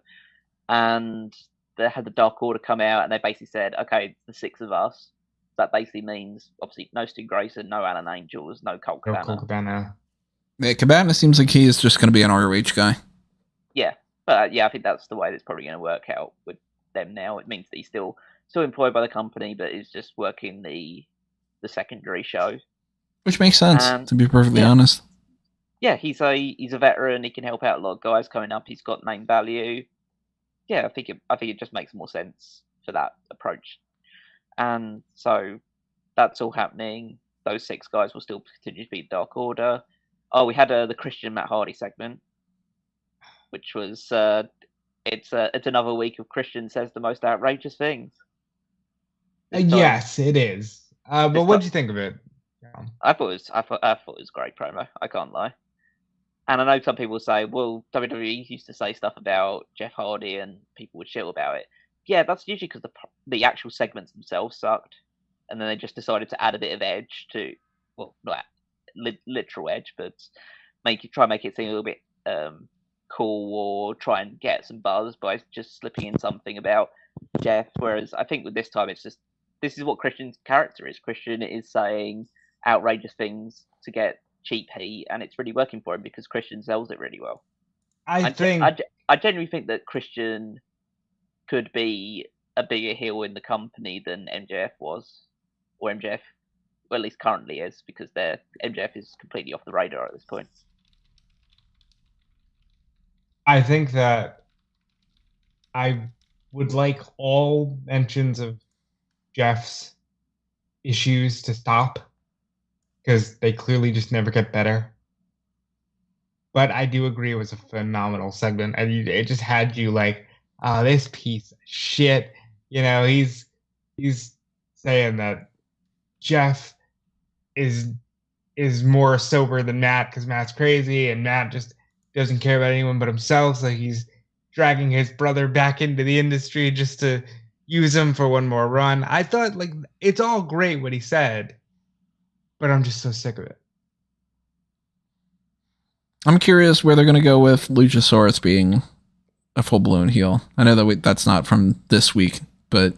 And they had the Dark Order come out, and they basically said, "Okay, the 6 of us." That basically means obviously no Stu Grayson, no Alan Angels, no Colt Cabana. No Colt Cabana. Yeah, Cabana seems like he is just going to be an ROH guy. Yeah, but I think that's the way that's probably going to work out with them now. It means that he's still employed by the company, but is just working the secondary show, which makes sense. To be perfectly honest. Yeah, he's a veteran. He can help out a lot of guys coming up. He's got name value. Yeah, I think it just makes more sense for that approach. And so that's all happening. Those 6 guys will still continue to be Dark Order. Oh, we had the Christian Matt Hardy segment, which was it's another week of Christian says the most outrageous things. Yes, it is. But what did you think of it? Yeah. I thought it was great promo. I can't lie. And I know some people say, well, WWE used to say stuff about Jeff Hardy and people would chill about it. Yeah, that's usually because the actual segments themselves sucked, and then they just decided to add a bit of edge to, well, not literal edge, but try and make it seem a little bit cool, or try and get some buzz by just slipping in something about Jeff. Whereas I think with this time, it's just this is what Christian's character is. Christian is saying outrageous things to get cheap heat, and it's really working for him because Christian sells it really well. I genuinely think that Christian could be a bigger heel in the company than MJF was, or MJF, well, at least currently is, because MJF is completely off the radar at this point. I think that I would like all mentions of Jeff's issues to stop, because they clearly just never get better. But I do agree it was a phenomenal segment, and it just had you like, oh, this piece of shit. You know, he's saying that Jeff is more sober than Matt because Matt's crazy, and Matt just doesn't care about anyone but himself. So he's dragging his brother back into the industry just to use him for one more run. I thought, like, it's all great what he said, but I'm just so sick of it. I'm curious where they're going to go with Luchasaurus being a full-blown heel. I know that that's not from this week, but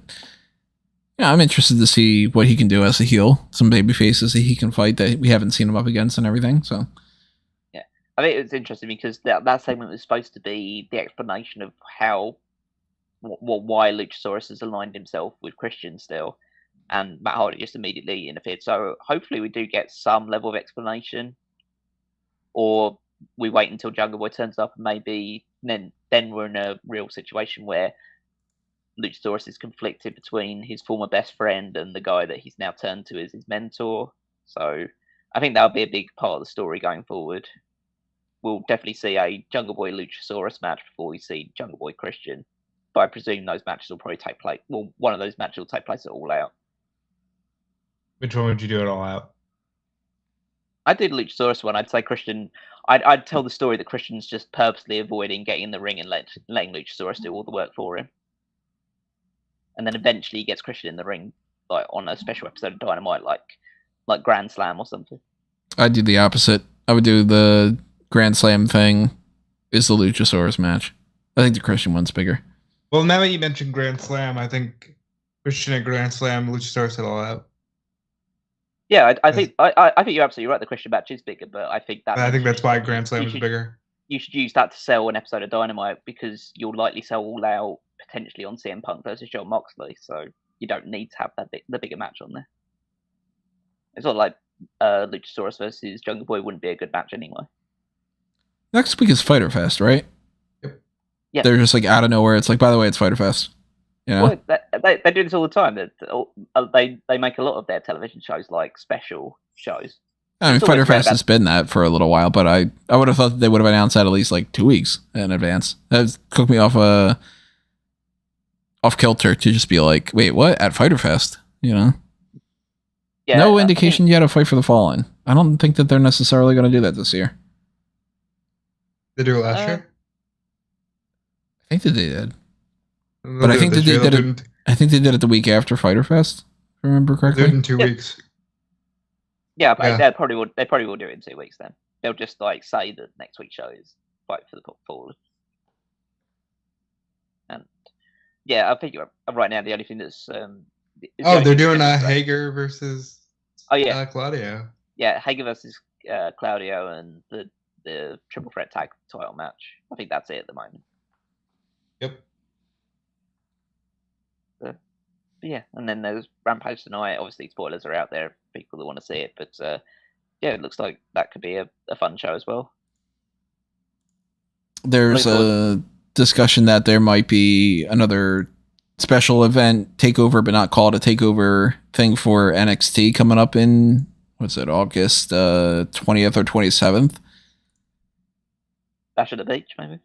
yeah, I'm interested to see what he can do as a heel. Some baby faces that he can fight that we haven't seen him up against and everything. So I think it's interesting because that segment was supposed to be the explanation of why Luchasaurus has aligned himself with Christian still, and Matt Hardy just immediately interfered. So hopefully we do get some level of explanation, or we wait until Jungle Boy turns up, and maybe then we're in a real situation where Luchasaurus is conflicted between his former best friend and the guy that he's now turned to as his mentor. So I think that'll be a big part of the story going forward. We'll definitely see a Jungle Boy Luchasaurus match before we see Jungle Boy Christian. But I presume those matches will probably take place. Well, one of those matches will take place at All Out. Which one would you do it All Out? I did Luchasaurus one. I'd say Christian. I'd tell the story that Christian's just purposely avoiding getting in the ring and letting Luchasaurus do all the work for him. And then eventually he gets Christian in the ring, like on a special episode of Dynamite, like Grand Slam or something. I'd do the opposite. I would do the Grand Slam thing is the Luchasaurus match. I think the Christian one's bigger. Well, now that you mentioned Grand Slam, I think Christian at Grand Slam, Luchasaurus at All Out. Yeah, I think you're absolutely right. The Christian match is bigger, but I think that's why Grand Slam is bigger. You should use that to sell an episode of Dynamite because you'll likely sell All Out potentially on CM Punk versus Jon Moxley, so you don't need to have the bigger match on there. It's not like Luchasaurus versus Jungle Boy wouldn't be a good match anyway. Next week is Fyter Fest, right? Yep. Yeah. They're just like out of nowhere. It's like, by the way, it's Fyter Fest. You know? Well, they do this all the time. They make a lot of their television shows like special shows. I mean, Fyter Fest has been that for a little while, but I would have thought that they would have announced that at least like 2 weeks in advance. That took me off kilter to just be like, wait, what? At Fyter Fest? You know? Yeah, no indication yet of Fight for the Fallen. I don't think that they're necessarily going to do that this year. They do it last year? I think that they did. But I think that they did it. I think they did it the week after Fyter Fest, if I remember correctly. They did it in 2 weeks. Yeah, but they probably will do it in 2 weeks then. They'll just like say that next week's show is Fight for the Fallen. And yeah, I think right now the only thing that's they're doing Hager versus Claudio. Yeah, Hager versus Claudio and the triple threat tag title match. I think that's it at the moment. Yep. But yeah, and then there's Rampage tonight. Obviously, spoilers are out there for people that want to see it, but yeah, it looks like that could be a fun show as well. There's a discussion that there might be another special event takeover, but not called a takeover thing for NXT coming up in August 20th or 27th. Bash at the Beach, maybe.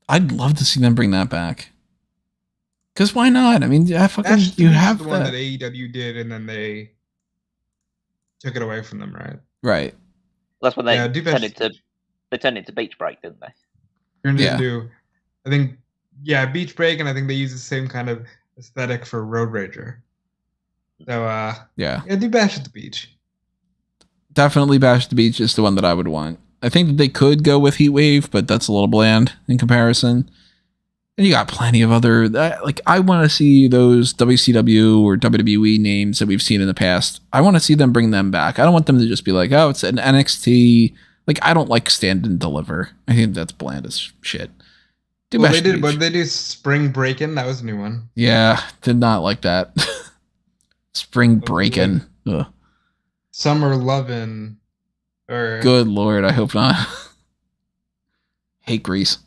I'd love to see them bring that back. Because why not? I mean, you have the one that AEW did, and then they took it away from them, right? Right. Well, that's when they turned it to Beach Break, didn't they? I think Beach Break, and I think they use the same kind of aesthetic for Road Rager. So do Bash at the Beach. Definitely Bash at the Beach is the one that I would want. I think that they could go with Heatwave, but that's a little bland in comparison. And you got plenty of other... I want to see those WCW or WWE names that we've seen in the past. I want to see them bring them back. I don't want them to just be like, oh, it's an NXT... I don't like Stand and Deliver. I think that's bland as shit. They do Spring Breakin'. That was a new one. Yeah, did not like that. Spring Breakin'. Ugh. Summer Lovin'. Good Lord, I hope not. Hate Grease.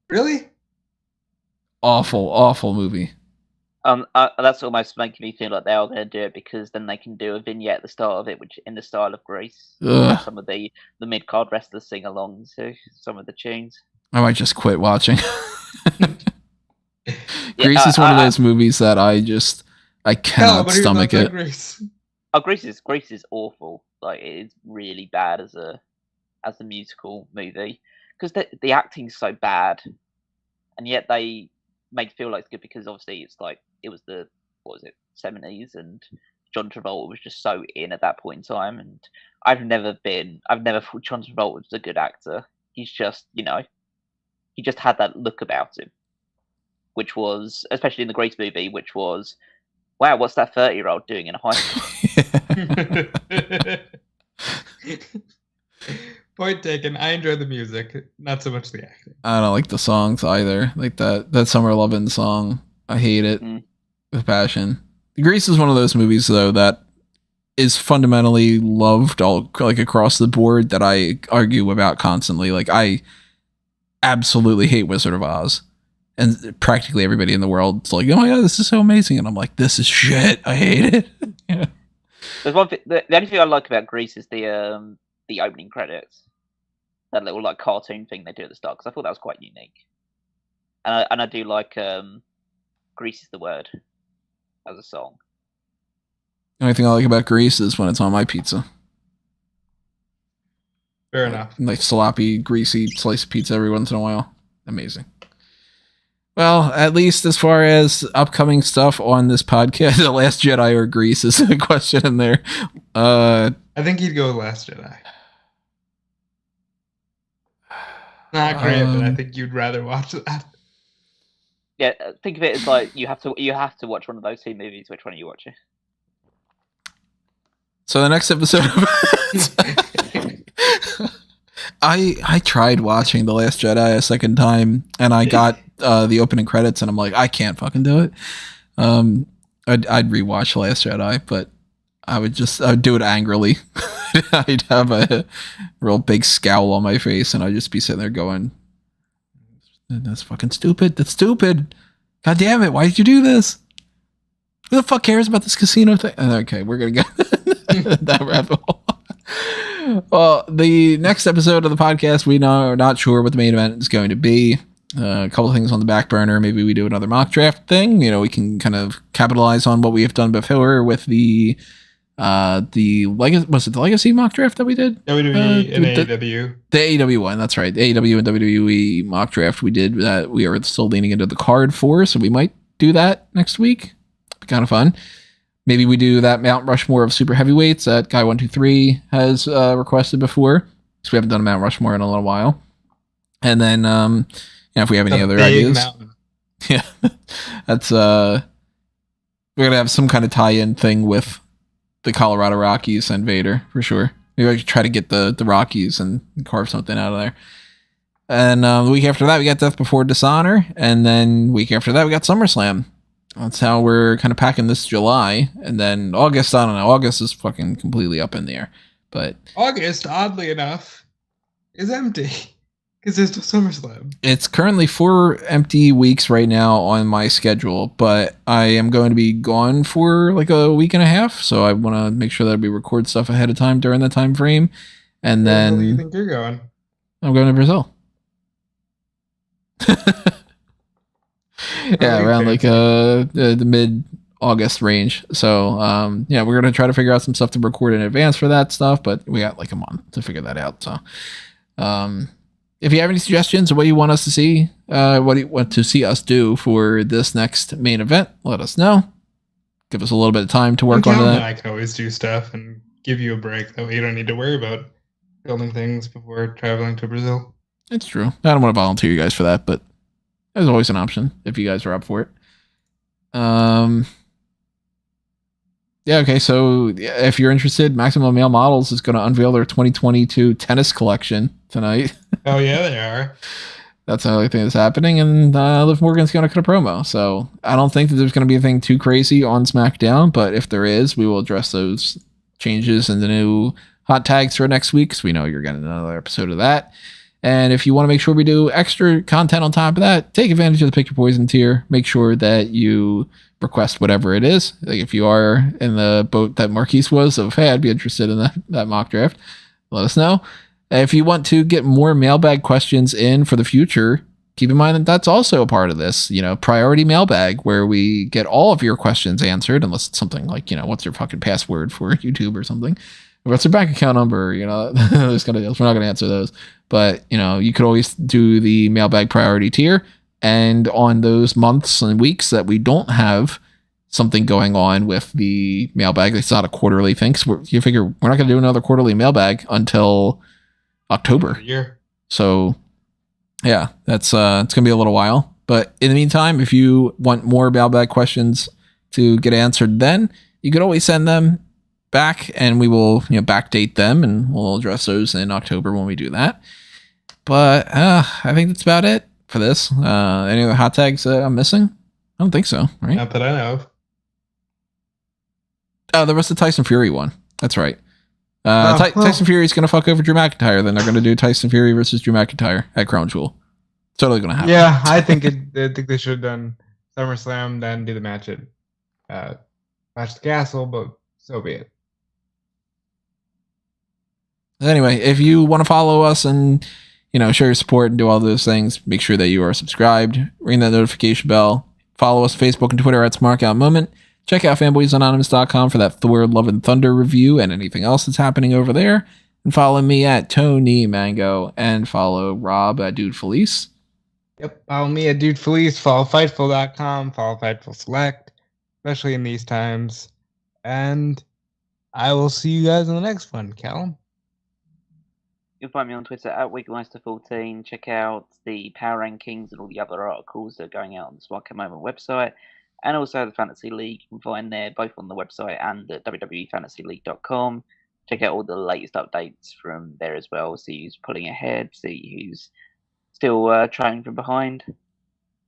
Really? Awful movie. That's almost making me feel like they are going to do it because then they can do a vignette at the start of it, which in the style of Grease. Some of the mid card wrestlers sing along to some of the tunes. I might just quit watching. Grease is one of those movies that I cannot stomach it. Grease. Grease is awful. It is really bad as a musical movie because the acting's so bad, and yet they make it feel like it's good because obviously it was the 70s and John Travolta was just so in at that point in time, and I've never thought John Travolta was a good actor. He's just he just had that look about him, which was especially in the Grease movie, which was, wow, what's that 30-year-old doing in a high school? Point taken. I enjoy the music, not so much the acting. I don't like the songs either. Like that Summer Lovin' song. I hate it with passion. Grease is one of those movies though that is fundamentally loved all like across the board that I argue about constantly. Like I absolutely hate Wizard of Oz. And practically everybody in the world is like, oh my god, this is so amazing. And I'm like, this is shit. I hate it. Yeah. There's one thing, the only thing I like about Grease is the opening credits. That little like cartoon thing they do at the start, because I thought that was quite unique. And I do like Grease is the Word as a song. The only thing I like about Grease is when it's on my pizza. Fair enough. Like sloppy, greasy slice of pizza every once in a while. Amazing. Well, at least as far as upcoming stuff on this podcast, The Last Jedi or Grease is a question in there. I think he'd go with Last Jedi. Not great, but I think you'd rather watch that. Yeah, think of it as like you have to watch one of those two movies. Which one are you watching? So the next episode I tried watching The Last Jedi a second time, and I got the opening credits, and I'm like, I can't fucking do it. I'd rewatch The Last Jedi, but I would do it angrily. I'd have a real big scowl on my face, and I'd just be sitting there going, that's fucking stupid. That's stupid. God damn it. Why did you do this? Who the fuck cares about this casino thing? Okay, we're going to get that rabbit hole. Well, the next episode of the podcast, we are not sure what the main event is going to be. A couple of things on the back burner. Maybe we do another mock draft thing. You know, we can kind of capitalize on what we have done before with the legacy. Was it the legacy mock draft that we did? WWE and AEW. The AEW one, that's right. The AEW and WWE mock draft we did that we are still leaning into the card for, so we might do that next week. Be kind of fun. Maybe we do that Mount Rushmore of super heavyweights that Guy123 has requested before, because we haven't done a Mount Rushmore in a little while. And then, if we have any other ideas, mountain. Yeah, that's we're gonna have some kind of tie-in thing with the Colorado Rockies and Vader for sure. Maybe I could try to get the Rockies and carve something out of there. And the week after that, we got Death Before Dishonor, and then week after that, we got SummerSlam. That's how we're kind of packing this July. And then August, I don't know. August is fucking completely up in the air. But August, oddly enough, is empty because there's no SummerSlam. It's currently 4 empty weeks right now on my schedule, but I am going to be gone for like a week and a half. So I want to make sure that we record stuff ahead of time during that time frame. And then where do you think you're going? I'm going to Brazil. Yeah, around like the mid-August range. So we're gonna try to figure out some stuff to record in advance for that stuff, but we got like a month to figure that out. So if you have any suggestions of what you want us to see, what you want to see us do for this next main event, let us know. Give us a little bit of time to work on that. I can always do stuff and give you a break. That way you don't need to worry about building things before traveling to Brazil. It's true. I don't want to volunteer you guys for that, but there's always an option if you guys are up for it. Okay, so if you're interested, Maximum Male Models is going to unveil their 2022 tennis collection tonight. Oh, yeah, they are. That's the only thing that's happening, and Liv Morgan's going to cut a promo. So I don't think that there's going to be anything too crazy on SmackDown, but if there is, we will address those changes and the new hot tags for next week, because we know you're getting another episode of that. And if you want to make sure we do extra content on top of that, take advantage of the Pick Your Poison tier. Make sure that you request whatever it is. Like if you are in the boat that Marquise was of, hey, I'd be interested in that mock draft, let us know. If you want to get more mailbag questions in for the future, keep in mind that that's also a part of this, priority mailbag, where we get all of your questions answered, unless it's something like, what's your fucking password for YouTube or something. What's your bank account number? Those kind of deals. We're not going to answer those. But, you could always do the mailbag priority tier. And on those months and weeks that we don't have something going on with the mailbag, it's not a quarterly thing. So you figure we're not going to do another quarterly mailbag until October. Yeah. So, yeah, that's it's going to be a little while. But in the meantime, if you want more mailbag questions to get answered then, you could always send them back, and we will backdate them, and we'll address those in October when we do that. But I think that's about it for this. Any other hot tags I'm missing? I don't think so, right? Not that I know of. Oh, there was the Tyson Fury one. That's right. Tyson Fury's going to fuck over Drew McIntyre. Then they're going to do Tyson Fury versus Drew McIntyre at Crown Jewel. Totally going to happen. Yeah, I think they should have done SummerSlam, then do the match at Clash of the Castle, but so be it. Anyway, if you want to follow us and show your support and do all those things, make sure that you are subscribed, ring that notification bell, follow us on Facebook and Twitter at Smark Out Moment. Check out fanboysanonymous.com for that Thor Love and Thunder review and anything else that's happening over there. And follow me at Tony Mango and follow Rob at Dude Felice. Yep, follow me at Dude Felice, follow Fightful.com, follow Fightful Select, especially in these times. And I will see you guys in the next one. Callum? You can find me on Twitter at Wigmeister14. Check out the Power Rankings and all the other articles that are going out on the Smark Out Moment website. And also the Fantasy League. You can find there both on the website and at wwefantasyleague.com. Check out all the latest updates from there as well. See who's pulling ahead. See who's still trailing from behind.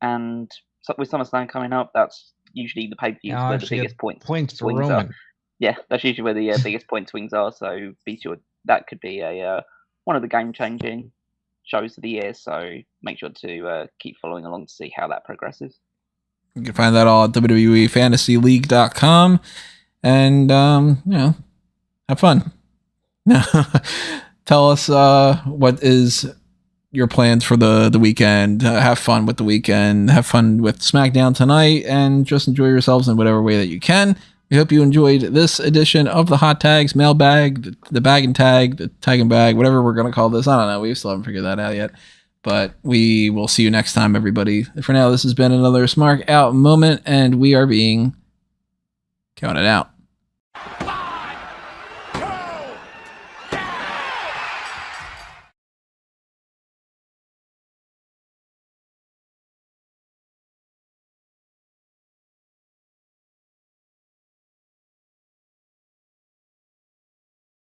And with SummerSlam coming up, that's usually the pay-per-views where the biggest points for swings Roman. are. Yeah, that's usually where the biggest point swings are. So be sure that could be a one of the game-changing shows of the year. So make sure to keep following along to see how that progresses. You can find that all at WWEFantasyLeague.com. And, have fun. Tell us what is your plans for the weekend. Have fun with the weekend. Have fun with SmackDown tonight. And just enjoy yourselves in whatever way that you can. We hope you enjoyed this edition of the Hot Tags, Mailbag, the Bag and Tag, the Tag and Bag, whatever we're going to call this. I don't know. We still haven't figured that out yet. But we will see you next time, everybody. For now, this has been another Smark Out Moment, and we are being counted out.